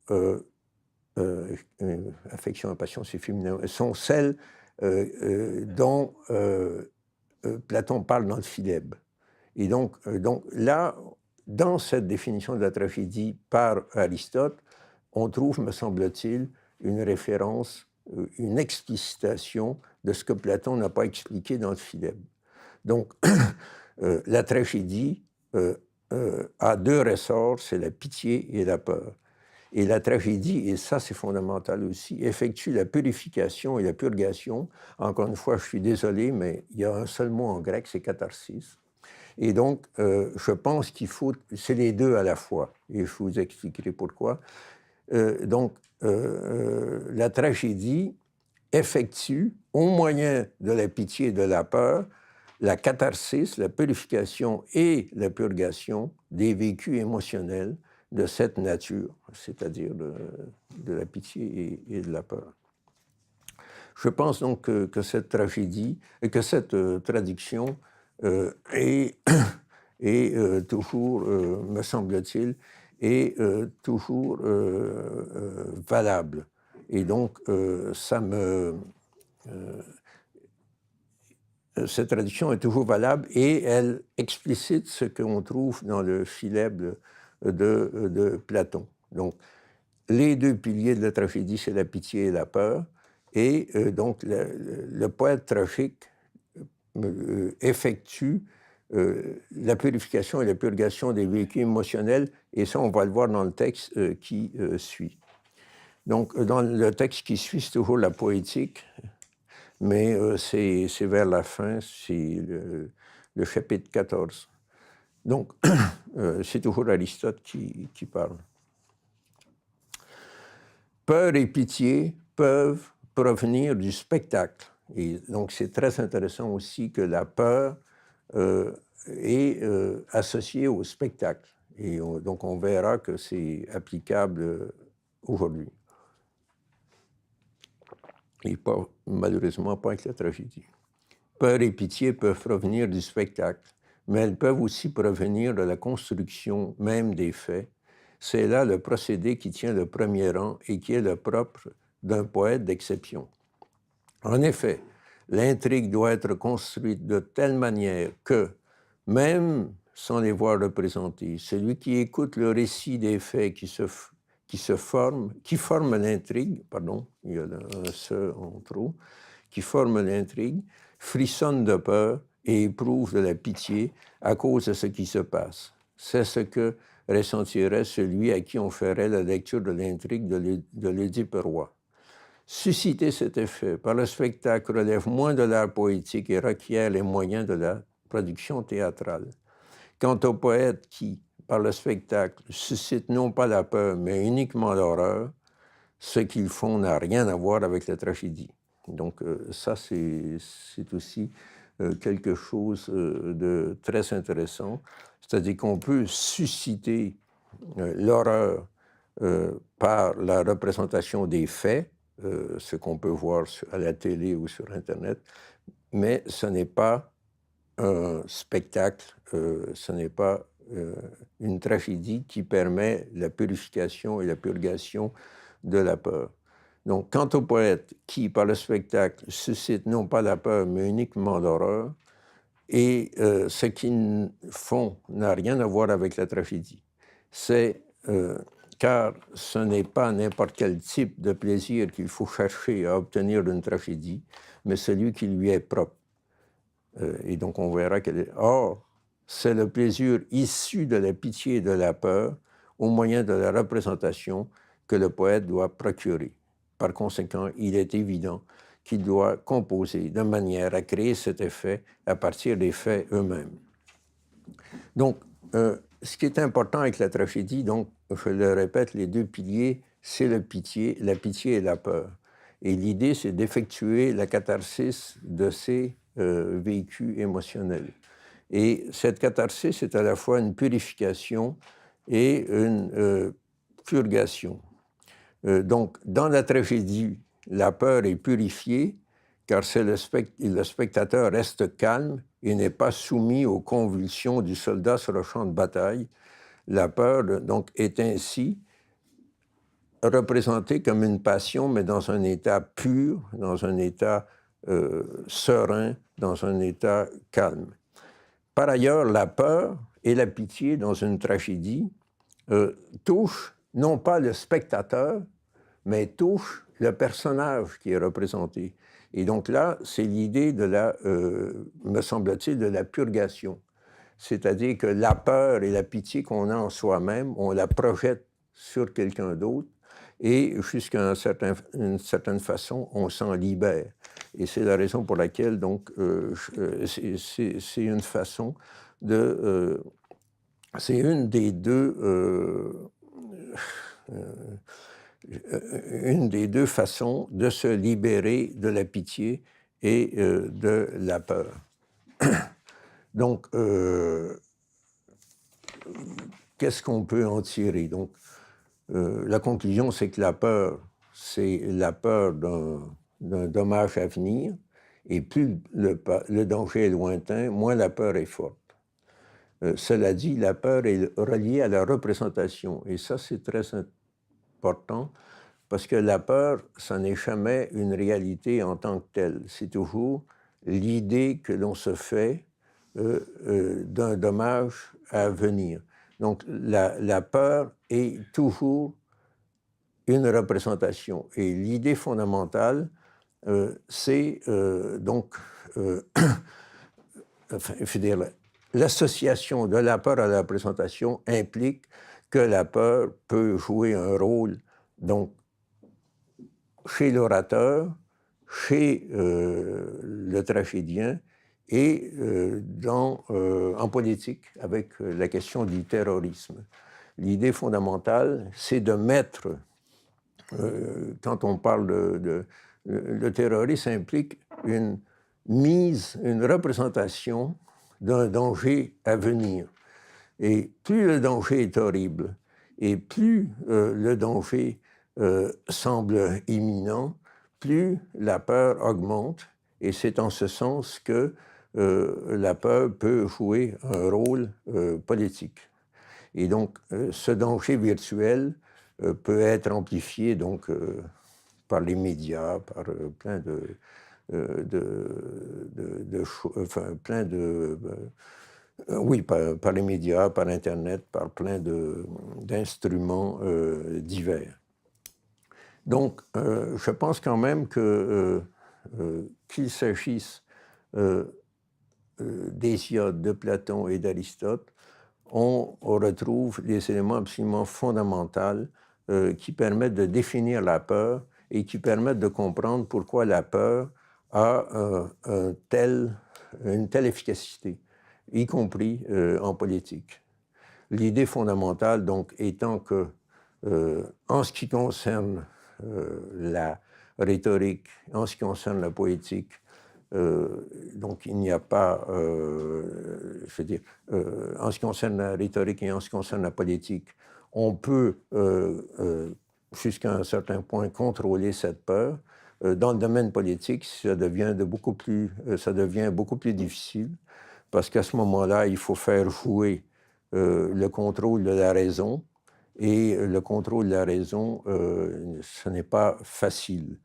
affection et passion, c'est féminin, sont celles dont Platon parle dans le Philèbe. Et donc là, dans cette définition de la tragédie par Aristote, on trouve, me semble-t-il, une référence, une explicitation de ce que Platon n'a pas expliqué dans le Philèbe. Donc, la tragédie a deux ressorts, c'est la pitié et la peur. Et la tragédie, et ça c'est fondamental aussi, effectue la purification et la purgation. Encore une fois, je suis désolé, mais il y a un seul mot en grec, c'est catharsis. Et donc, je pense qu'il faut... C'est les deux à la fois, et je vous expliquerai pourquoi. La tragédie effectue, au moyen de la pitié et de la peur, la catharsis, la purification et la purgation des vécus émotionnels de cette nature, c'est-à-dire de la pitié et de la peur. Je pense donc que cette tragédie, et que cette traduction est, est toujours, me semble-t-il, est toujours valable. Et donc, cette traduction est toujours valable et elle explicite ce qu'on trouve dans le Philèbre de Platon. Donc, les deux piliers de la tragédie, c'est la pitié et la peur. Et donc, le poète tragique effectue la purification et la purgation des véhicules émotionnels, et ça, on va le voir dans le texte qui suit. Donc, dans le texte qui suit, c'est toujours la poétique, mais c'est vers la fin, c'est le chapitre 14. Donc, c'est toujours Aristote qui parle. Peur et pitié peuvent provenir du spectacle. Et donc, c'est très intéressant aussi que la peur est associée au spectacle. Et donc, on verra que c'est applicable aujourd'hui. Et pas, malheureusement, pas avec la tragédie. Peur et pitié peuvent provenir du spectacle, mais elles peuvent aussi provenir de la construction même des faits. C'est là le procédé qui tient le premier rang et qui est le propre d'un poète d'exception. En effet, l'intrigue doit être construite de telle manière que, même sans les voir représentés, celui qui écoute le récit des faits qui forment l'intrigue, pardon, il y a un « se » en trop, qui forme l'intrigue, frissonne de peur et éprouve de la pitié à cause de ce qui se passe. C'est ce que ressentirait celui à qui on ferait la lecture de l'intrigue de l'Édipe roi. Susciter cet effet par le spectacle relève moins de l'art poétique et requiert les moyens de la production théâtrale. Quant aux poètes qui, par le spectacle, suscitent non pas la peur, mais uniquement l'horreur, ce qu'ils font n'a rien à voir avec la tragédie. Donc ça, c'est aussi quelque chose de très intéressant. C'est-à-dire qu'on peut susciter l'horreur par la représentation des faits, ce qu'on peut voir à la télé ou sur Internet, mais ce n'est pas un spectacle, ce n'est pas une tragédie qui permet la purification et la purgation de la peur. Donc, quant aux poètes qui, par le spectacle, suscitent non pas la peur, mais uniquement l'horreur, et ce qu'ils font n'a rien à voir avec la tragédie. C'est car ce n'est pas n'importe quel type de plaisir qu'il faut chercher à obtenir d'une tragédie, mais celui qui lui est propre. Et donc, on verra or, c'est le plaisir issu de la pitié et de la peur, au moyen de la représentation, que le poète doit procurer. Par conséquent, il est évident qu'il doit composer de manière à créer cet effet à partir des faits eux-mêmes. Donc, ce qui est important avec la tragédie, donc, je le répète, les deux piliers, c'est la pitié et la peur. Et l'idée, c'est d'effectuer la catharsis de ces véhicules émotionnels. Et cette catharsis est à la fois une purification et une purgation. Donc, dans la tragédie, la peur est purifiée, car le spectateur reste calme et n'est pas soumis aux convulsions du soldat sur le champ de bataille. La peur, donc, est ainsi représentée comme une passion, mais dans un état pur, dans un état serein, dans un état calme. Par ailleurs, la peur et la pitié dans une tragédie touchent non pas le spectateur, mais touchent le personnage qui est représenté. Et donc là, c'est l'idée de me semble-t-il, de la purgation. C'est-à-dire que la peur et la pitié qu'on a en soi-même, on la projette sur quelqu'un d'autre et jusqu'à une certaine façon, on s'en libère. Et c'est la raison pour laquelle, donc, c'est une façon de... c'est une des deux façons de se libérer de la pitié et de la peur. Donc, qu'est-ce qu'on peut en tirer? Donc, la conclusion, c'est que la peur, c'est la peur d'un dommage à venir, et plus le danger est lointain, moins la peur est forte. Cela dit, la peur est reliée à la représentation, et ça c'est très important, parce que la peur, ça n'est jamais une réalité en tant que telle, c'est toujours l'idée que l'on se fait d'un dommage à venir. Donc la peur est toujours une représentation, et l'idée fondamentale, c'est donc, enfin, je veux dire, l'association de la peur à la représentation implique que la peur peut jouer un rôle, donc, chez l'orateur, chez le tragédien et en politique avec la question du terrorisme. L'idée fondamentale, c'est de mettre, quand on parle le terrorisme implique une représentation d'un danger à venir. Et plus le danger est horrible, et plus le danger semble imminent, plus la peur augmente, et c'est en ce sens que la peur peut jouer un rôle politique. Et donc, ce danger virtuel peut être amplifié donc, par les médias, par plein oui, par les médias, par Internet, par plein d'instruments divers. Donc, je pense quand même qu'il s'agisse d'Hésiode, de Platon et d'Aristote, on retrouve des éléments absolument fondamentaux qui permettent de définir la peur et qui permettent de comprendre pourquoi la peur a une telle efficacité, y compris en politique. L'idée fondamentale, donc, étant que, en ce qui concerne la rhétorique, en ce qui concerne la poétique, donc il n'y a pas, je veux dire, en ce qui concerne la rhétorique et en ce qui concerne la politique, on peut, jusqu'à un certain point, contrôler cette peur. Dans le domaine politique, ça devient beaucoup plus difficile, parce qu'à ce moment-là, il faut faire jouer le contrôle de la raison, et le contrôle de la raison, ce n'est pas facile.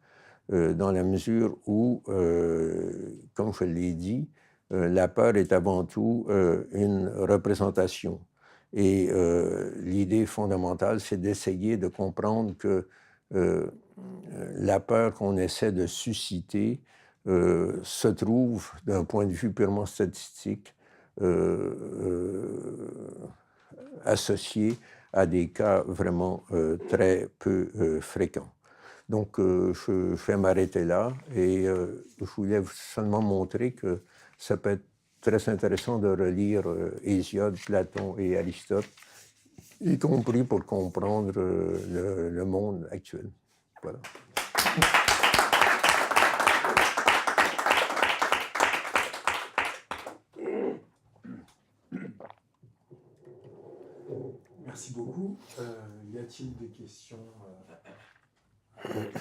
Dans la mesure où, comme je l'ai dit, la peur est avant tout une représentation. Et l'idée fondamentale, c'est d'essayer de comprendre que la peur qu'on essaie de susciter se trouve, d'un point de vue purement statistique, associée à des cas vraiment très peu fréquents. Donc, je vais m'arrêter là, et je voulais seulement montrer que ça peut être très intéressant de relire Hésiode, Platon et Aristote, y compris pour comprendre le monde actuel. Voilà. Merci beaucoup. Y a-t-il des questions Monsieur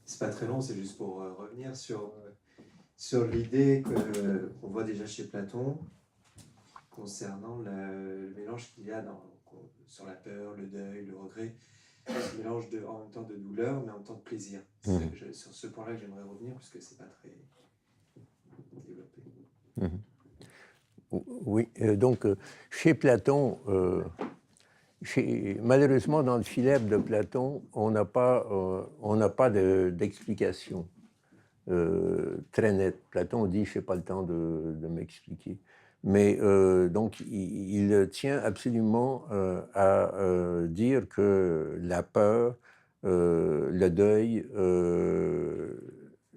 C'est pas très long, c'est juste pour revenir sur l'idée qu'on voit déjà chez Platon concernant le mélange qu'il y a sur la peur, le deuil, le regret, ce mélange en même temps de douleur, mais en même temps de plaisir. C'est sur ce point-là que j'aimerais revenir, puisque c'est pas très développé. Oui, donc chez Platon, malheureusement dans le Philèbre de Platon, on n'a pas d'explication très nette. Platon dit « je n'ai pas le temps de m'expliquer ». Mais donc il tient absolument à dire que la peur, le deuil,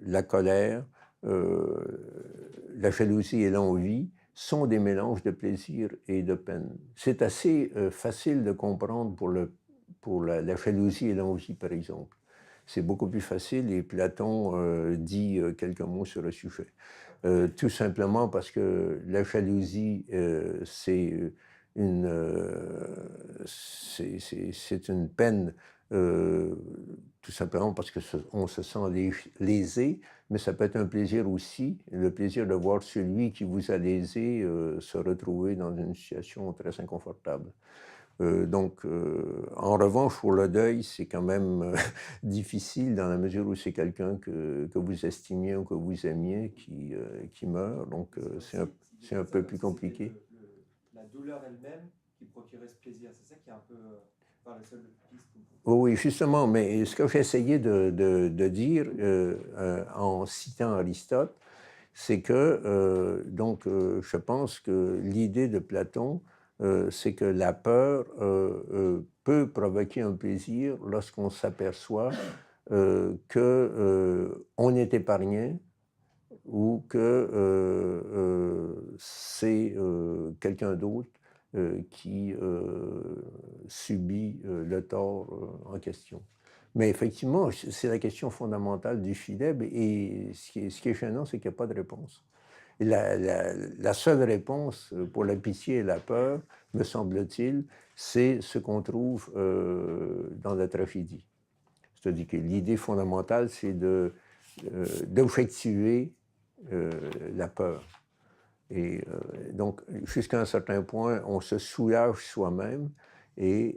la colère, la jalousie et l'envie sont des mélanges de plaisir et de peine. C'est assez facile de comprendre pour la jalousie et l'envie, par exemple. c'est beaucoup plus facile et Platon dit quelques mots sur le sujet. Tout simplement parce que la jalousie, c'est une peine, tout simplement parce qu'on se sent lésé, mais ça peut être un plaisir aussi, le plaisir de voir celui qui vous a lésé se retrouver dans une situation très inconfortable. En revanche, pour le deuil, c'est quand même difficile dans la mesure où c'est quelqu'un que vous estimiez ou que vous aimiez qui meurt. Donc, c'est un peu plus compliqué. La douleur elle-même qui procurait ce plaisir, c'est ça qui est un peu la seule piste. Oui, justement, mais ce que j'ai essayé de dire en citant Aristote, c'est que, je pense que l'idée de Platon, c'est que la peur peut provoquer un plaisir lorsqu'on s'aperçoit qu'on est épargné ou que c'est quelqu'un d'autre qui subit le tort en question. Mais effectivement, c'est la question fondamentale du philèbre et ce qui est gênant, c'est qu'il n'y a pas de réponse. Et la seule réponse pour la pitié et la peur, me semble-t-il, c'est ce qu'on trouve dans la tragédie. C'est-à-dire que l'idée fondamentale, c'est d'effectuer la peur. Et donc, jusqu'à un certain point, on se soulage soi-même et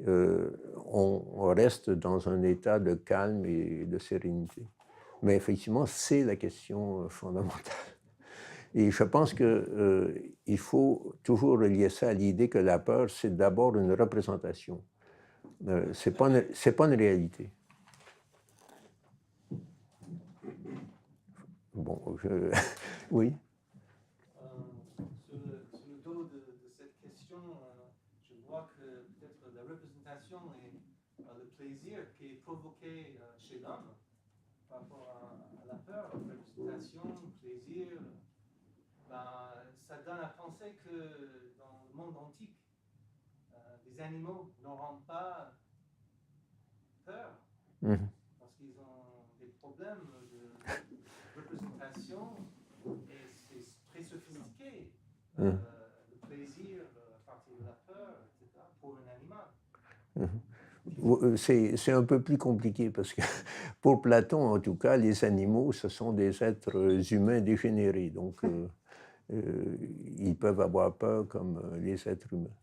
on reste dans un état de calme et de sérénité. Mais effectivement, c'est la question fondamentale. Et je pense qu'il faut toujours relier ça à l'idée que la peur, c'est d'abord une représentation. Ce n'est pas une réalité. Bon, oui. Sur le dos de cette question, je vois que peut-être la représentation et le plaisir qui est provoqué chez l'homme par rapport à la peur, représentation, plaisir, ça donne à penser que dans le monde antique, les animaux n'auront pas peur parce qu'ils ont des problèmes de représentation et c'est très sophistiqué. Le plaisir à partir de la peur, etc., pour un animal. C'est un peu plus compliqué parce que pour Platon, en tout cas, les animaux, ce sont des êtres humains dégénérés. Donc, ils peuvent avoir peur comme les êtres humains.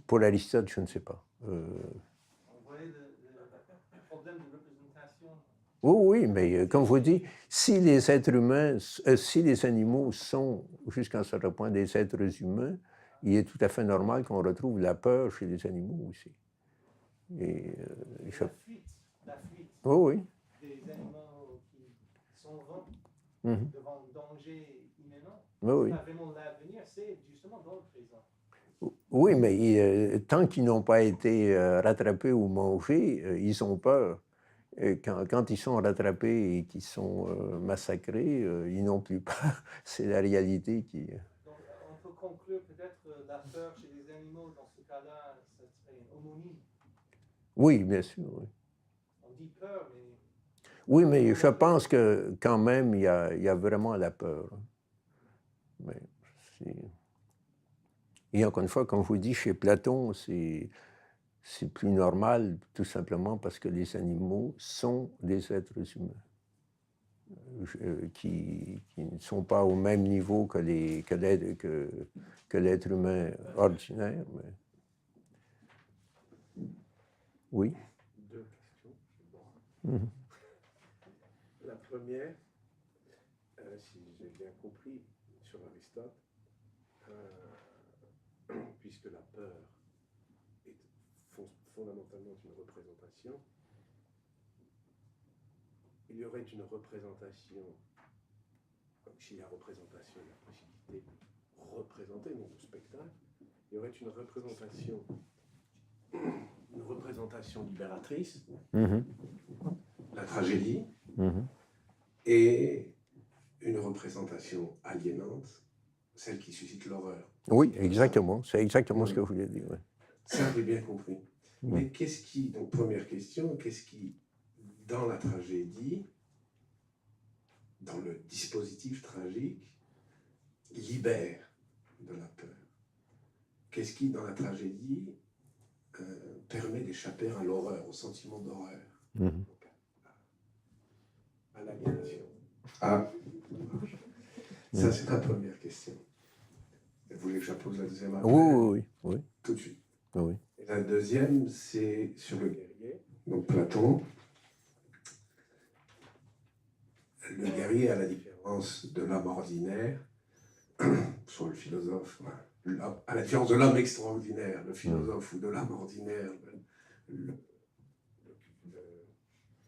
Pour Aristote, je ne sais pas. Vous voyez le problème de représentation. Oui, mais comme je vous dis, si les êtres humains, si les animaux sont jusqu'à un certain point des êtres humains, il est tout à fait normal qu'on retrouve la peur chez les animaux aussi. Et, la fuite oui. Des animaux qui sont devant le danger imminent, Oui. c'est pas vraiment l'avenir, c'est justement dans le présent. Oui, mais tant qu'ils n'ont pas été rattrapés ou mangés, ils ont peur. Et quand ils sont rattrapés et qu'ils sont massacrés, ils n'ont plus peur. C'est la réalité qui... Donc, on peut conclure peut-être la peur chez les animaux, dans ce cas-là, ça serait une homonymie. Oui, bien sûr. Oui. On dit peur, mais... Oui, mais je pense que quand même, il y a vraiment la peur. Mais et encore une fois, comme je vous dis, chez Platon, c'est plus normal, tout simplement parce que les animaux sont des êtres humains qui ne sont pas au même niveau que l'être humain ordinaire. Mais... Oui. Deux questions. La première, si j'ai bien compris, sur Aristote, puisque la peur est fondamentalement une représentation, il y aurait une représentation, comme chez la représentation, il y a la possibilité de représenter, non de spectacle, il y aurait une représentation libératrice, la tragédie, et une représentation aliénante, celle qui suscite l'horreur. Oui, exactement. C'est exactement ce que je voulais dire. Ouais. Ça, j'ai bien compris. Mais qu'est-ce qui, donc première question, qu'est-ce qui, dans la tragédie, dans le dispositif tragique, libère de la peur? Qu'est-ce qui, dans la tragédie, permet d'échapper à l'horreur, au sentiment d'horreur, à l'aliénation? Ah, ça c'est la première question. Vous voulez que je la pose la deuxième après? Oui. Tout de suite. Oui. Et la deuxième, c'est sur le guerrier. Donc Platon. Le guerrier, à la différence de l'homme ordinaire, soit le philosophe, à la différence de l'homme extraordinaire, le philosophe ou de l'homme ordinaire,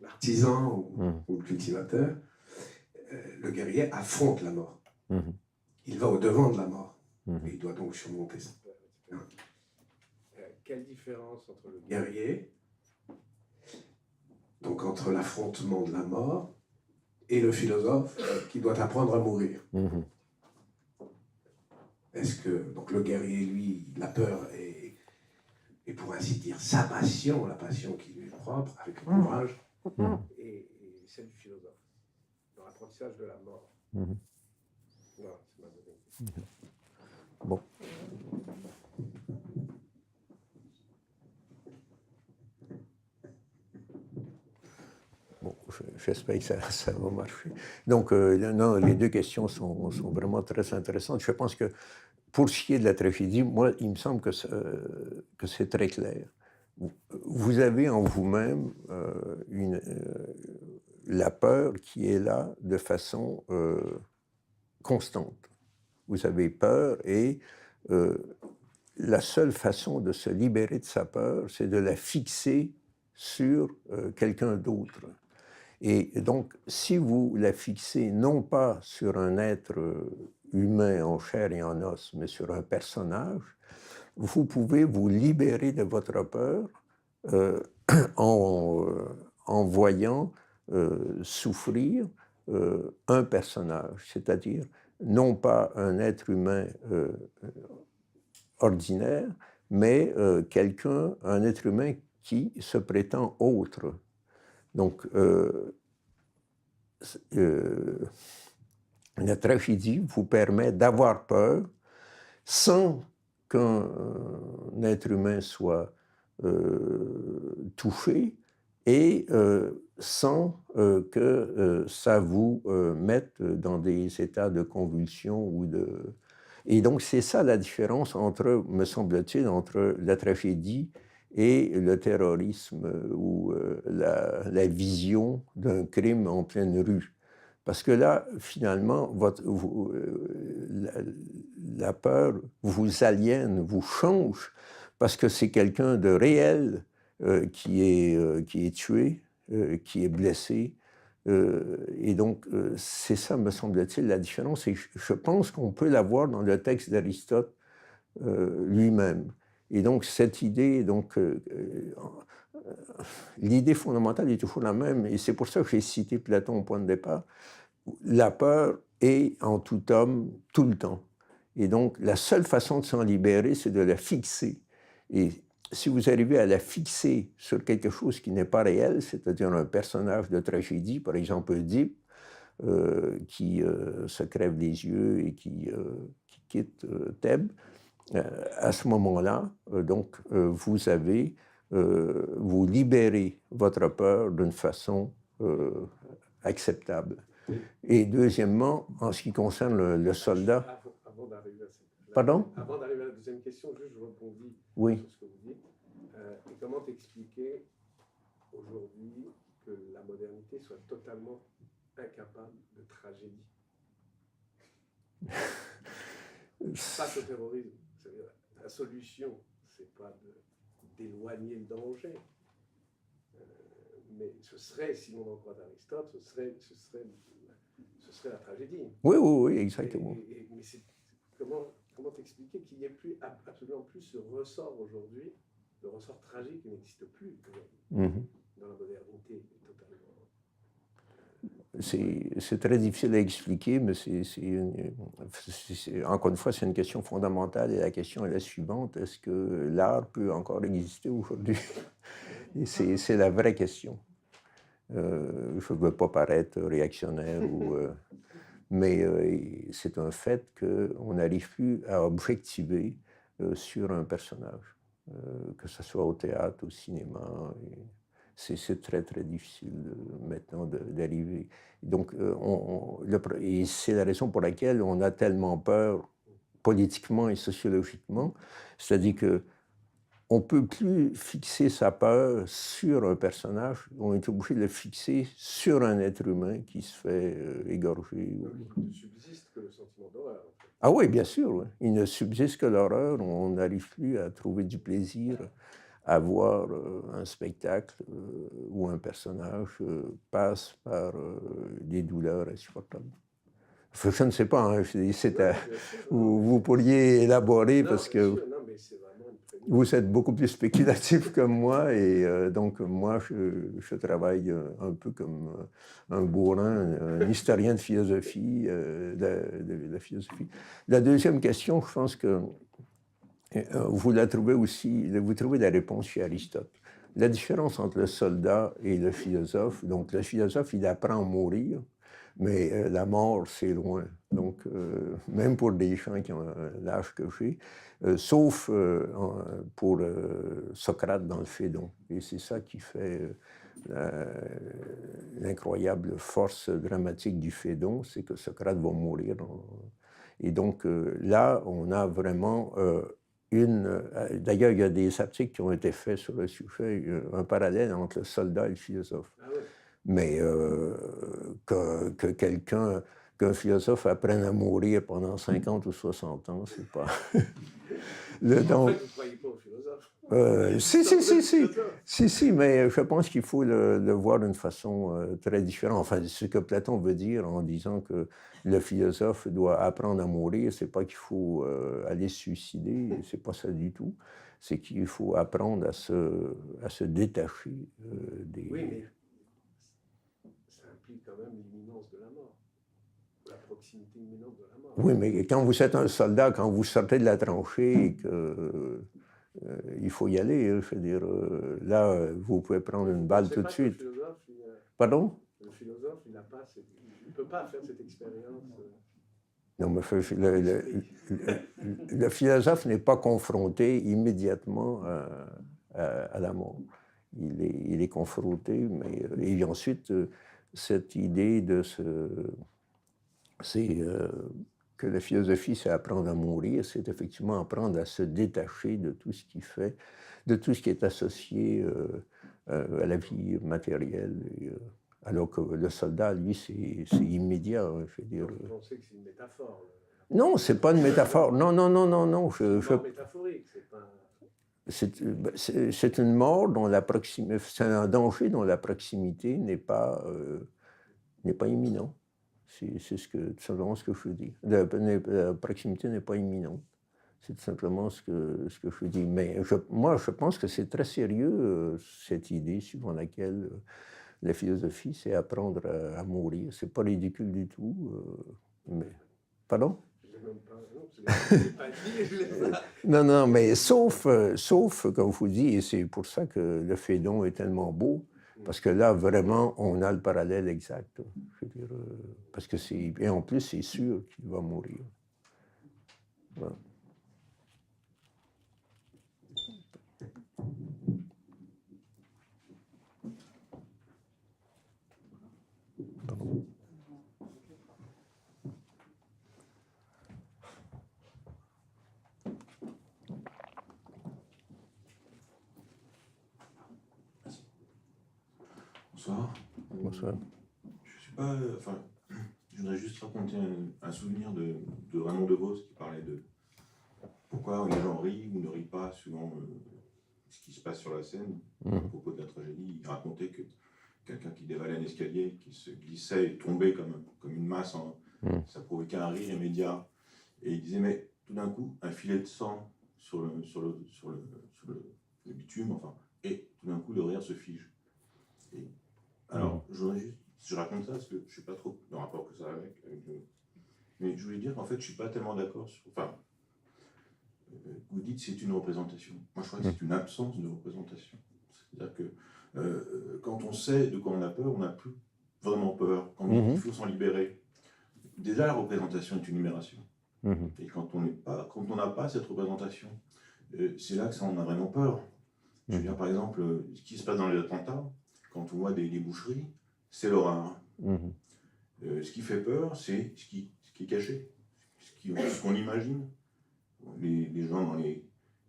l'artisan ou le cultivateur, le guerrier affronte la mort. Il va au-devant de la mort. Et il doit donc surmonter sa peur. Quelle différence entre le guerrier, donc entre l'affrontement de la mort, et le philosophe qui doit apprendre à mourir? Est-ce que donc le guerrier, lui, la peur est pour ainsi dire sa passion, la passion qui lui est propre, avec le courage, et celle du philosophe, dans l'apprentissage de la mort? Voilà, c'est ma deuxième question. Bon. Bon, j'espère que ça va marcher. Donc, non, les deux questions sont vraiment très intéressantes. Je pense que pour ce qui est de la tragédie, moi, il me semble que c'est très clair. Vous avez en vous-même la peur qui est là de façon constante. Vous avez peur et la seule façon de se libérer de sa peur, c'est de la fixer sur quelqu'un d'autre. Et donc, si vous la fixez non pas sur un être humain en chair et en os, mais sur un personnage, vous pouvez vous libérer de votre peur en voyant souffrir un personnage, c'est-à-dire non pas un être humain ordinaire, mais un être humain qui se prétend autre. Donc, la tragédie vous permet d'avoir peur sans qu'un être humain soit touché et sans que ça vous mette dans des états de convulsion ou de... Et donc, c'est ça la différence entre, me semble-t-il, entre la tragédie et le terrorisme ou la vision d'un crime en pleine rue. Parce que là, finalement, la peur vous aliène, vous change, parce que c'est quelqu'un de réel qui est tué, qui est blessé. Et donc, c'est ça, me semble-t-il, la différence. Et je pense qu'on peut la voir dans le texte d'Aristote lui-même. Et donc, cette idée, l'idée fondamentale est toujours la même. Et c'est pour ça que j'ai cité Platon au point de départ. La peur est en tout homme tout le temps. Et donc, la seule façon de s'en libérer, c'est de la fixer. Et si vous arrivez à la fixer sur quelque chose qui n'est pas réel, c'est-à-dire un personnage de tragédie, par exemple Oedipe, qui se crève les yeux et qui quitte Thèbes, à ce moment-là, vous libérez votre peur d'une façon acceptable. Et deuxièmement, en ce qui concerne le soldat... Avant d'arriver à cette... Pardon? Avant d'arriver à la deuxième question, juste je rebondis sur ce que vous dites. Et comment expliquer aujourd'hui que la modernité soit totalement incapable de tragédie face au terrorisme? C'est-à-dire, la solution, c'est pas d'éloigner le danger. Mais ce serait, si on en croit Aristote, ce serait la tragédie. Oui, exactement. Mais comment t'expliquer qu'il n'y ait plus, absolument plus ce ressort aujourd'hui, le ressort tragique qui n'existe plus aujourd'hui dans la modernité totalement c'est très difficile à expliquer, mais encore une fois, c'est une question fondamentale et la question est la suivante. Est-ce que l'art peut encore exister aujourd'hui? Et c'est la vraie question. Je ne veux pas paraître réactionnaire, mais c'est un fait qu'on n'arrive plus à objectiver sur un personnage, que ce soit au théâtre, au cinéma. C'est très, très difficile maintenant d'arriver. Donc, et c'est la raison pour laquelle on a tellement peur politiquement et sociologiquement, c'est-à-dire que on ne peut plus fixer sa peur sur un personnage, on est obligé de le fixer sur un être humain qui se fait égorger. Il ne subsiste que le sentiment d'horreur. En fait. Ah oui, bien sûr, oui. Il ne subsiste que l'horreur, on n'arrive plus à trouver du plaisir à voir un spectacle où un personnage passe par des douleurs insupportables. Enfin, je ne sais pas, hein, vous pourriez élaborer Non, parce que sûr, non, mais c'est vraiment une prémisse. vous êtes beaucoup plus spéculatif que moi et donc moi je travaille un peu comme un bourrin, un historien de philosophie, de la philosophie. La deuxième question, je pense que vous la trouvez aussi, vous trouvez la réponse chez Aristote. La différence entre le soldat et le philosophe, donc le philosophe, il apprend à mourir, mais la mort, c'est loin. Donc, même pour des gens qui ont l'âge que j'ai, sauf pour Socrate dans le Phédon. Et c'est ça qui fait l'incroyable force dramatique du Phédon, c'est que Socrate va mourir. Et donc, là, on a vraiment... D'ailleurs, il y a des articles qui ont été faits sur le sujet, un parallèle entre le soldat et le philosophe. Ah ouais. Mais qu'un philosophe apprenne à mourir pendant 50 ou 60 ans, c'est pas... En fait, vous ne croyez pas au philosophe. Si, mais je pense qu'il faut le voir d'une façon très différente. Enfin, ce que Platon veut dire en disant que le philosophe doit apprendre à mourir, c'est pas qu'il faut aller se suicider, c'est pas ça du tout. C'est qu'il faut apprendre à se détacher des... Oui, mais ça implique quand même l'imminence de la mort. La proximité imminente de la mort. Oui, mais quand vous êtes un soldat, quand vous sortez de la tranchée et que... il faut y aller, je veux dire, là, vous pouvez prendre une balle tout de suite. Pardon? Le philosophe, il ne peut pas faire cette expérience. Non, mais le philosophe n'est pas confronté immédiatement à la mort. Il est confronté, mais et ensuite, cette idée c'est que la philosophie, c'est apprendre à mourir, c'est effectivement apprendre à se détacher de tout ce qui fait, de tout ce qui est associé à la vie matérielle. Alors que le soldat, lui, c'est immédiat. Je veux dire. Vous pensez que c'est une métaphore? Non, c'est pas une métaphore. Non. C'est pas métaphorique. C'est une mort dont la proximité, c'est un danger dont la proximité n'est pas imminent. C'est tout simplement ce que je dis. La proximité n'est pas imminente. C'est tout simplement ce que je dis. Mais moi, je pense que c'est très sérieux, cette idée suivant laquelle la philosophie, c'est apprendre à mourir. C'est pas ridicule du tout. Mais... Pardon? Non, mais sauf, comme je vous dis, et c'est pour ça que le Phédon est tellement beau, parce que là, vraiment, on a le parallèle exact. Je veux dire, parce que et en plus, c'est sûr qu'il va mourir. Voilà. Pardon. Bonsoir. Bonsoir. Je suis pas. Enfin, je voudrais juste raconter un souvenir de Raymond DeVos qui parlait de pourquoi les gens rient ou ne rient pas suivant ce qui se passe sur la scène. À propos de la tragédie, il racontait que quelqu'un qui dévalait un escalier, qui se glissait et tombait comme une masse, ça provoquait un rire immédiat. Et il disait, mais tout d'un coup, un filet de sang sur le bitume, enfin, et tout d'un coup, le rire se fige. Et, alors, je voudrais juste je raconte ça parce que je ne sais pas trop le rapport que ça a avec mais je voulais dire qu'en fait, je ne suis pas tellement d'accord sur... Enfin, vous dites c'est une représentation. Moi, je crois que c'est une absence de représentation. C'est-à-dire que quand on sait de quoi on a peur, on n'a plus vraiment peur. Quand il faut s'en libérer, déjà la représentation est une libération. Et quand on n'a pas cette représentation, c'est là que ça, on a vraiment peur. Je veux dire, par exemple, ce qui se passe dans les attentats, quand on voit des boucheries, c'est l'horreur. Ce qui fait peur, c'est ce qui est caché, ce qu'on imagine. Les gens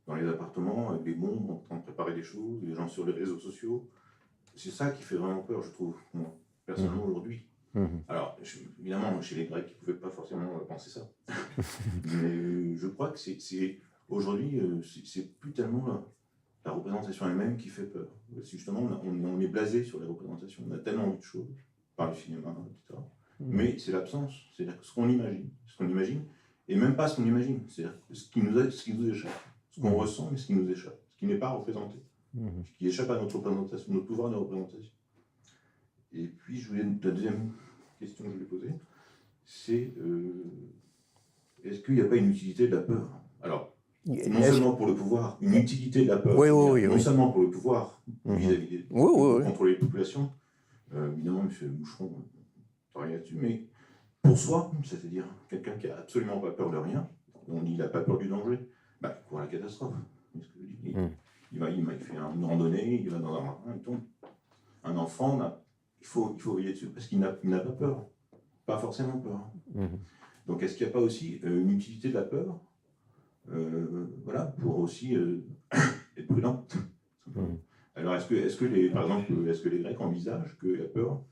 dans les appartements, avec des bombes, en train de préparer des choses, les gens sur les réseaux sociaux. C'est ça qui fait vraiment peur, je trouve, moi, personnellement, aujourd'hui. Alors, évidemment, chez les Grecs, ils ne pouvaient pas forcément penser ça. Mais je crois que aujourd'hui, c'est plus tellement la représentation elle-même qui fait peur. Justement, on est blasé sur les représentations. On a tellement vu de choses, par le cinéma, etc. Mais c'est l'absence, c'est-à-dire ce qu'on imagine, et même pas ce qu'on imagine, c'est-à-dire ce qui nous échappe, ce qu'on ressent, mais ce qui nous échappe, ce qui n'est pas représenté, ce qui échappe à notre représentation, notre pouvoir de représentation. Et puis, la deuxième question que je voulais poser, c'est est-ce qu'il n'y a pas une utilité de la peur? Alors, non seulement pour le pouvoir, une utilité de la peur, non seulement pour le pouvoir vis-à-vis de contrôler les populations, évidemment, M. Boucheron travaille là-dessus, mais pour soi, c'est-à-dire quelqu'un qui n'a absolument pas peur de rien, on dit qu'il n'a pas peur du danger, il court à la catastrophe. Il fait une randonnée, il va dans un ravin, il tombe. Un enfant, il faut veiller dessus parce qu'il n'a pas peur, pas forcément peur. Donc est-ce qu'il n'y a pas aussi une utilité de la peur, voilà, pour aussi être prudent? Alors est-ce que par exemple, est-ce que les Grecs envisagent que la peur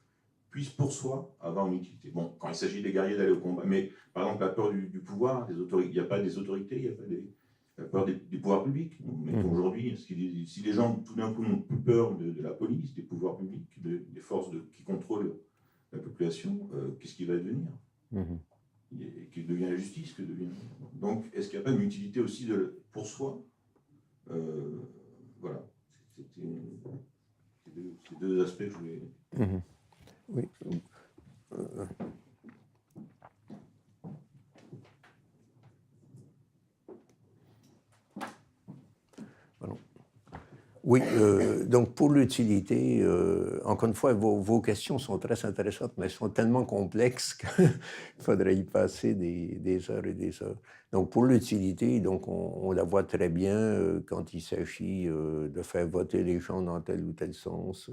puisse pour soi avoir une utilité? Bon, quand il s'agit des guerriers d'aller au combat, mais par exemple la peur du pouvoir, des autorités, il n'y a pas des autorités, il n'y a pas la peur des pouvoirs publics. Mais aujourd'hui, si les gens tout d'un coup n'ont plus peur de la police, des pouvoirs publics, des forces qui contrôlent la population, qu'est-ce qui va devenir? Qui devient la justice, que devient... Donc, est-ce qu'il n'y a pas une utilité aussi pour soi? Voilà, c'était ces deux aspects que je voulais... Oui. Oui, donc pour l'utilité, encore une fois, vos questions sont très intéressantes, mais elles sont tellement complexes qu'il faudrait y passer des heures et des heures. Donc pour l'utilité, donc on la voit très bien quand il s'agit de faire voter les gens dans tel ou tel sens,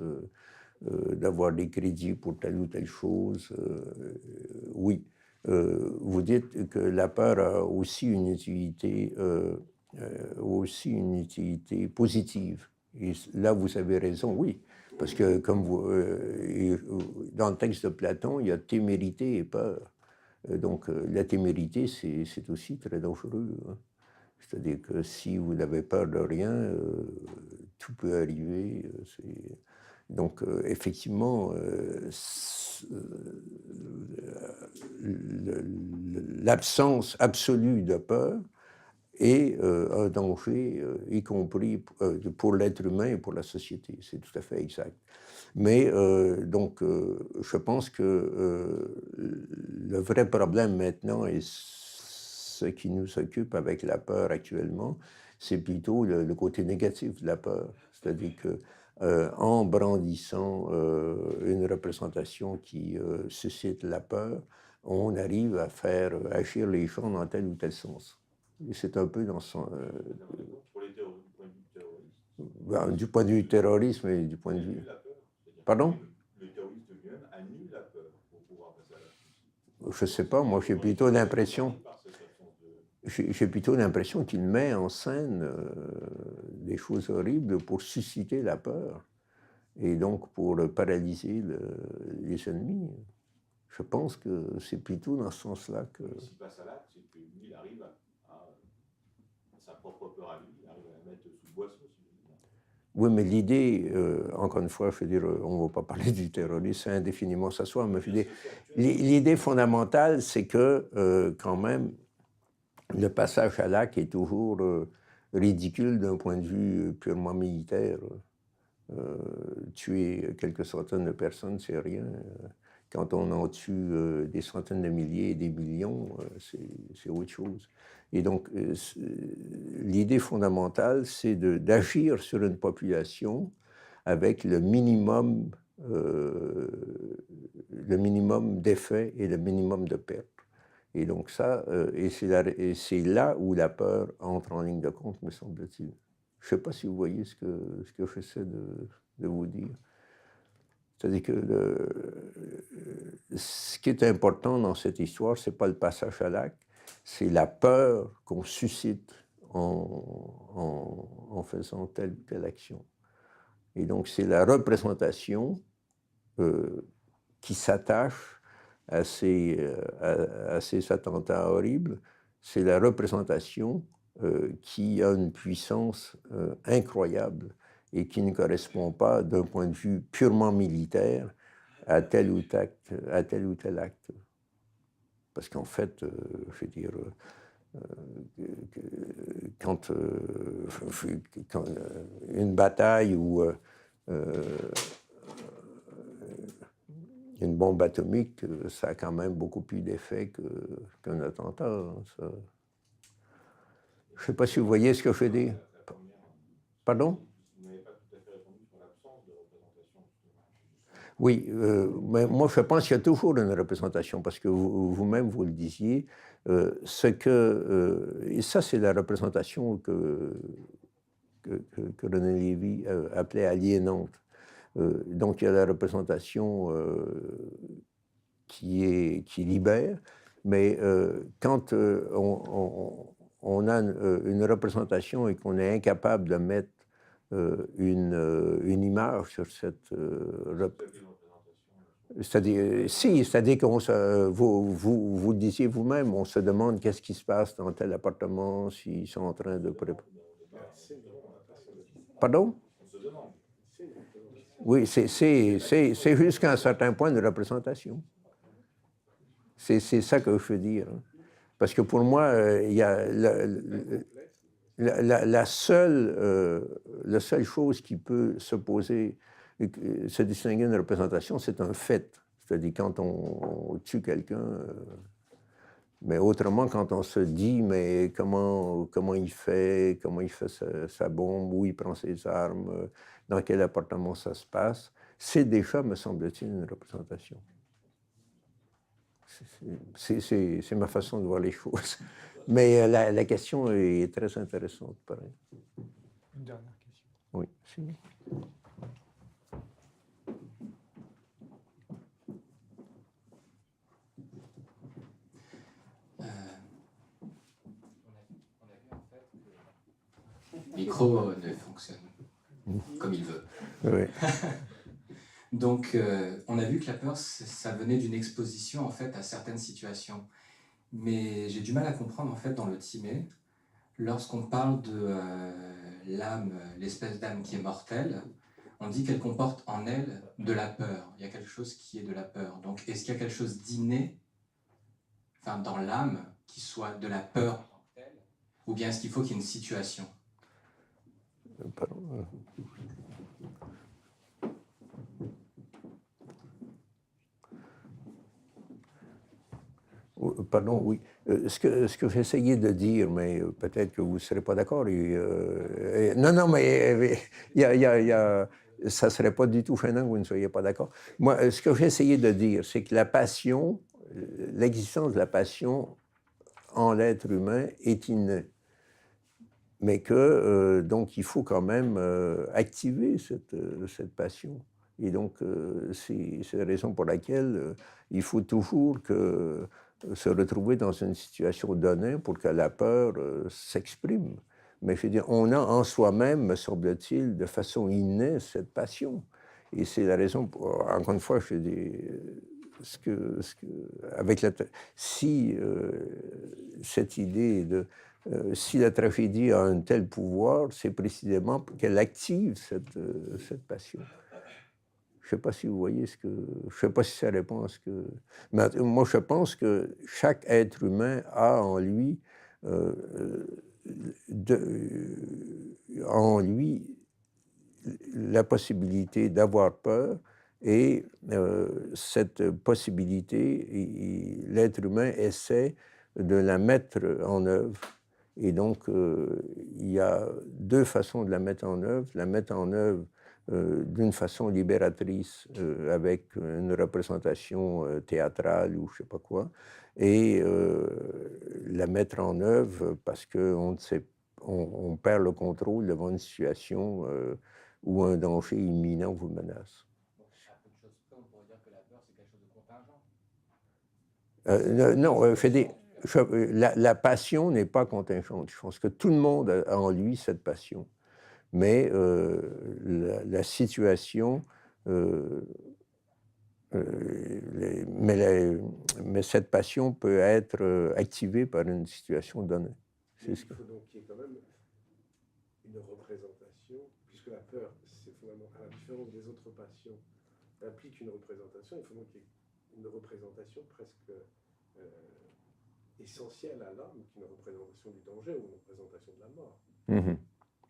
d'avoir des crédits pour telle ou telle chose. Oui, vous dites que la peur a aussi une utilité positive. Et là, vous avez raison, oui. Parce que, comme dans le texte de Platon, il y a témérité et peur. Donc, la témérité, c'est aussi très dangereux. Hein. C'est-à-dire que si vous n'avez peur de rien, tout peut arriver. Donc, effectivement, l'absence absolue de peur est un danger, y compris pour l'être humain et pour la société. C'est tout à fait exact. Mais donc, je pense que le vrai problème maintenant, et ce qui nous occupe avec la peur actuellement, c'est plutôt le côté négatif de la peur. C'est-à-dire que en brandissant une représentation qui suscite la peur, on arrive à faire agir les gens dans tel ou tel sens. Et c'est un peu dans son... du point de vue terrorisme et du point de vue... Pardon? Le terroriste lui-même annule la peur pour pouvoir passer à la justice. Je ne sais pas, moi j'ai plutôt l'impression... J'ai plutôt l'impression qu'il met en scène des choses horribles pour susciter la peur et donc pour paralyser les ennemis. Je pense que c'est plutôt dans ce sens-là que... S'il passe à l'acte, c'est qu'il arrive à sa propre peur à lui, il arrive à la mettre sous le boisseau. Oui, mais l'idée, encore une fois, je veux dire, on ne va pas parler du terrorisme indéfiniment ce soir, mais l'idée fondamentale, c'est que quand même, le passage à l'acte est toujours ridicule d'un point de vue purement militaire. Tuer quelques centaines de personnes, c'est rien. Quand on en tue des centaines de milliers et des millions, c'est autre chose. Et donc, l'idée fondamentale, c'est d'agir sur une population avec le minimum d'effets et le minimum de pertes. Et donc ça, et c'est là où la peur entre en ligne de compte, me semble-t-il. Je ne sais pas si vous voyez ce que j'essaie de vous dire. C'est-à-dire que ce qui est important dans cette histoire, ce n'est pas le passage à l'acte, c'est la peur qu'on suscite en faisant telle ou telle action. Et donc, c'est la représentation qui s'attache à ces attentats horribles. C'est la représentation qui a une puissance incroyable et qui ne correspond pas d'un point de vue purement militaire à tel ou tel acte. Parce qu'en fait, je veux dire, quand une bataille ou une bombe atomique, ça a quand même beaucoup plus d'effet qu'un attentat. Ça. Je ne sais pas si vous voyez ce que je veux dire. Pardon ? Oui, mais moi je pense qu'il y a toujours une représentation, parce que vous-même vous le disiez, et ça c'est la représentation que René Lévy appelait aliénante. Donc il y a la représentation qui libère, mais quand on a une représentation et qu'on est incapable de mettre une image sur cette c'est-à-dire qu'on vous le disiez vous-même, on se demande qu'est-ce qui se passe dans tel appartement, s'ils sont en train de préparer. Pardon? Oui, c'est jusqu'à un certain point de représentation. C'est ça que je veux dire. Parce que pour moi, il y a la seule chose qui peut se distinguer d'une représentation, c'est un fait. C'est-à-dire quand on tue quelqu'un, mais autrement, quand on se dit, mais comment il fait sa bombe, où il prend ses armes, dans quel appartement ça se passe, c'est déjà, me semble-t-il, une représentation. C'est ma façon de voir les choses. Mais la question est très intéressante, pareil. Une dernière question. Oui, si. Le micro ne fonctionne comme il veut. Oui. Donc, on a vu que la peur, ça venait d'une exposition en fait à certaines situations. Mais j'ai du mal à comprendre en fait dans le Timé, lorsqu'on parle de l'âme, l'espèce d'âme qui est mortelle, on dit qu'elle comporte en elle de la peur. Il y a quelque chose qui est de la peur. Donc, est-ce qu'il y a quelque chose d'inné, enfin, dans l'âme, qui soit de la peur en tant que telle, ou bien est-ce qu'il faut qu'il y ait une situation? Pardon. Pardon, oui. Ce que j'essayais de dire, mais peut-être que vous ne serez pas d'accord. Non, mais ça ne serait pas du tout gênant que vous ne soyez pas d'accord. Moi, ce que j'essayais de dire, c'est que la passion, l'existence de la passion en l'être humain est innée. Mais que, donc, il faut quand même activer cette passion. Et donc, c'est la raison pour laquelle il faut toujours se retrouver dans une situation donnée pour que la peur s'exprime. Mais je veux dire, on a en soi-même, me semble-t-il, de façon innée, cette passion. Et c'est la raison, encore une fois, je dis, si cette idée si la tragédie a un tel pouvoir, c'est précisément qu'elle active cette passion. Je ne sais pas si vous voyez je ne sais pas si ça répond à ce que... Mais moi, je pense que chaque être humain a en lui, la possibilité d'avoir peur, et cette possibilité, l'être humain essaie de la mettre en œuvre. Et donc, il y a deux façons de la mettre en œuvre. La mettre en œuvre d'une façon libératrice, avec une représentation théâtrale ou je ne sais pas quoi, et la mettre en œuvre parce qu'on on perd le contrôle devant une situation où un danger imminent vous menace. Donc, à peu de choses près, on pourrait dire que la peur, c'est quelque chose de contingent. Non, la passion n'est pas contingente. Je pense que tout le monde a en lui cette passion. Mais la situation, mais cette passion peut être activée par une situation donnée. Il faut donc qu'il y ait quand même une représentation, puisque la peur, c'est vraiment, à la différence des autres passions, implique une représentation. Il faut donc qu'il y ait une représentation presque essentielle à l'homme, qui est une représentation du danger ou une représentation de la mort. Mm-hmm.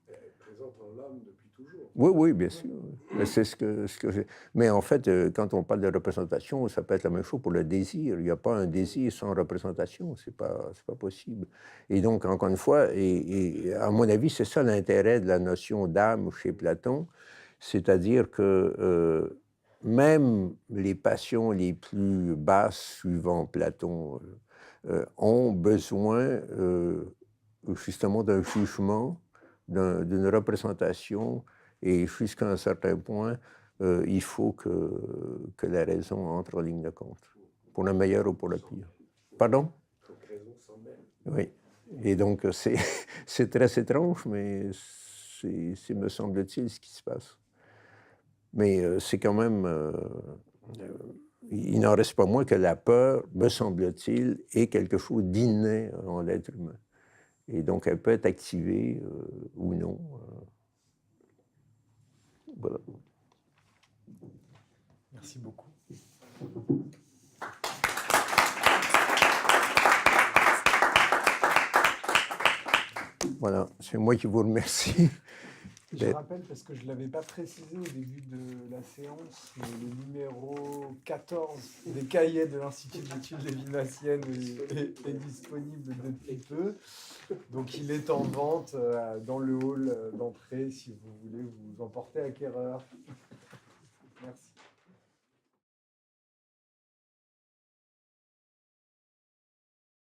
Elle est présente en l'homme depuis toujours. Oui, oui, bien sûr. C'est ce que j'ai. Mais en fait, quand on parle de représentation, ça peut être la même chose pour le désir. Il n'y a pas un désir sans représentation, c'est pas possible. Et donc, encore une fois, et à mon avis, c'est ça l'intérêt de la notion d'âme chez Platon, c'est-à-dire que même les passions les plus basses, suivant Platon, ont besoin justement d'un jugement, d'une représentation, et jusqu'à un certain point, il faut que la raison entre en ligne de compte, pour le meilleur ou pour le pire. Pardon? Donc, raison s'en mêle. Oui. Et donc, c'est très étrange, mais c'est, me semble-t-il, ce qui se passe. Mais c'est quand même... il n'en reste pas moins que la peur, me semble-t-il, est quelque chose d'inné en l'être humain. Et donc, elle peut être activée ou non. Voilà. Merci beaucoup. Voilà, c'est moi qui vous remercie. Je rappelle, parce que je ne l'avais pas précisé au début de la séance, mais le numéro 14 des cahiers de l'Institut d'études lévinassiennes est disponible depuis peu. Donc il est en vente dans le hall d'entrée si vous voulez vous emporter acquéreur.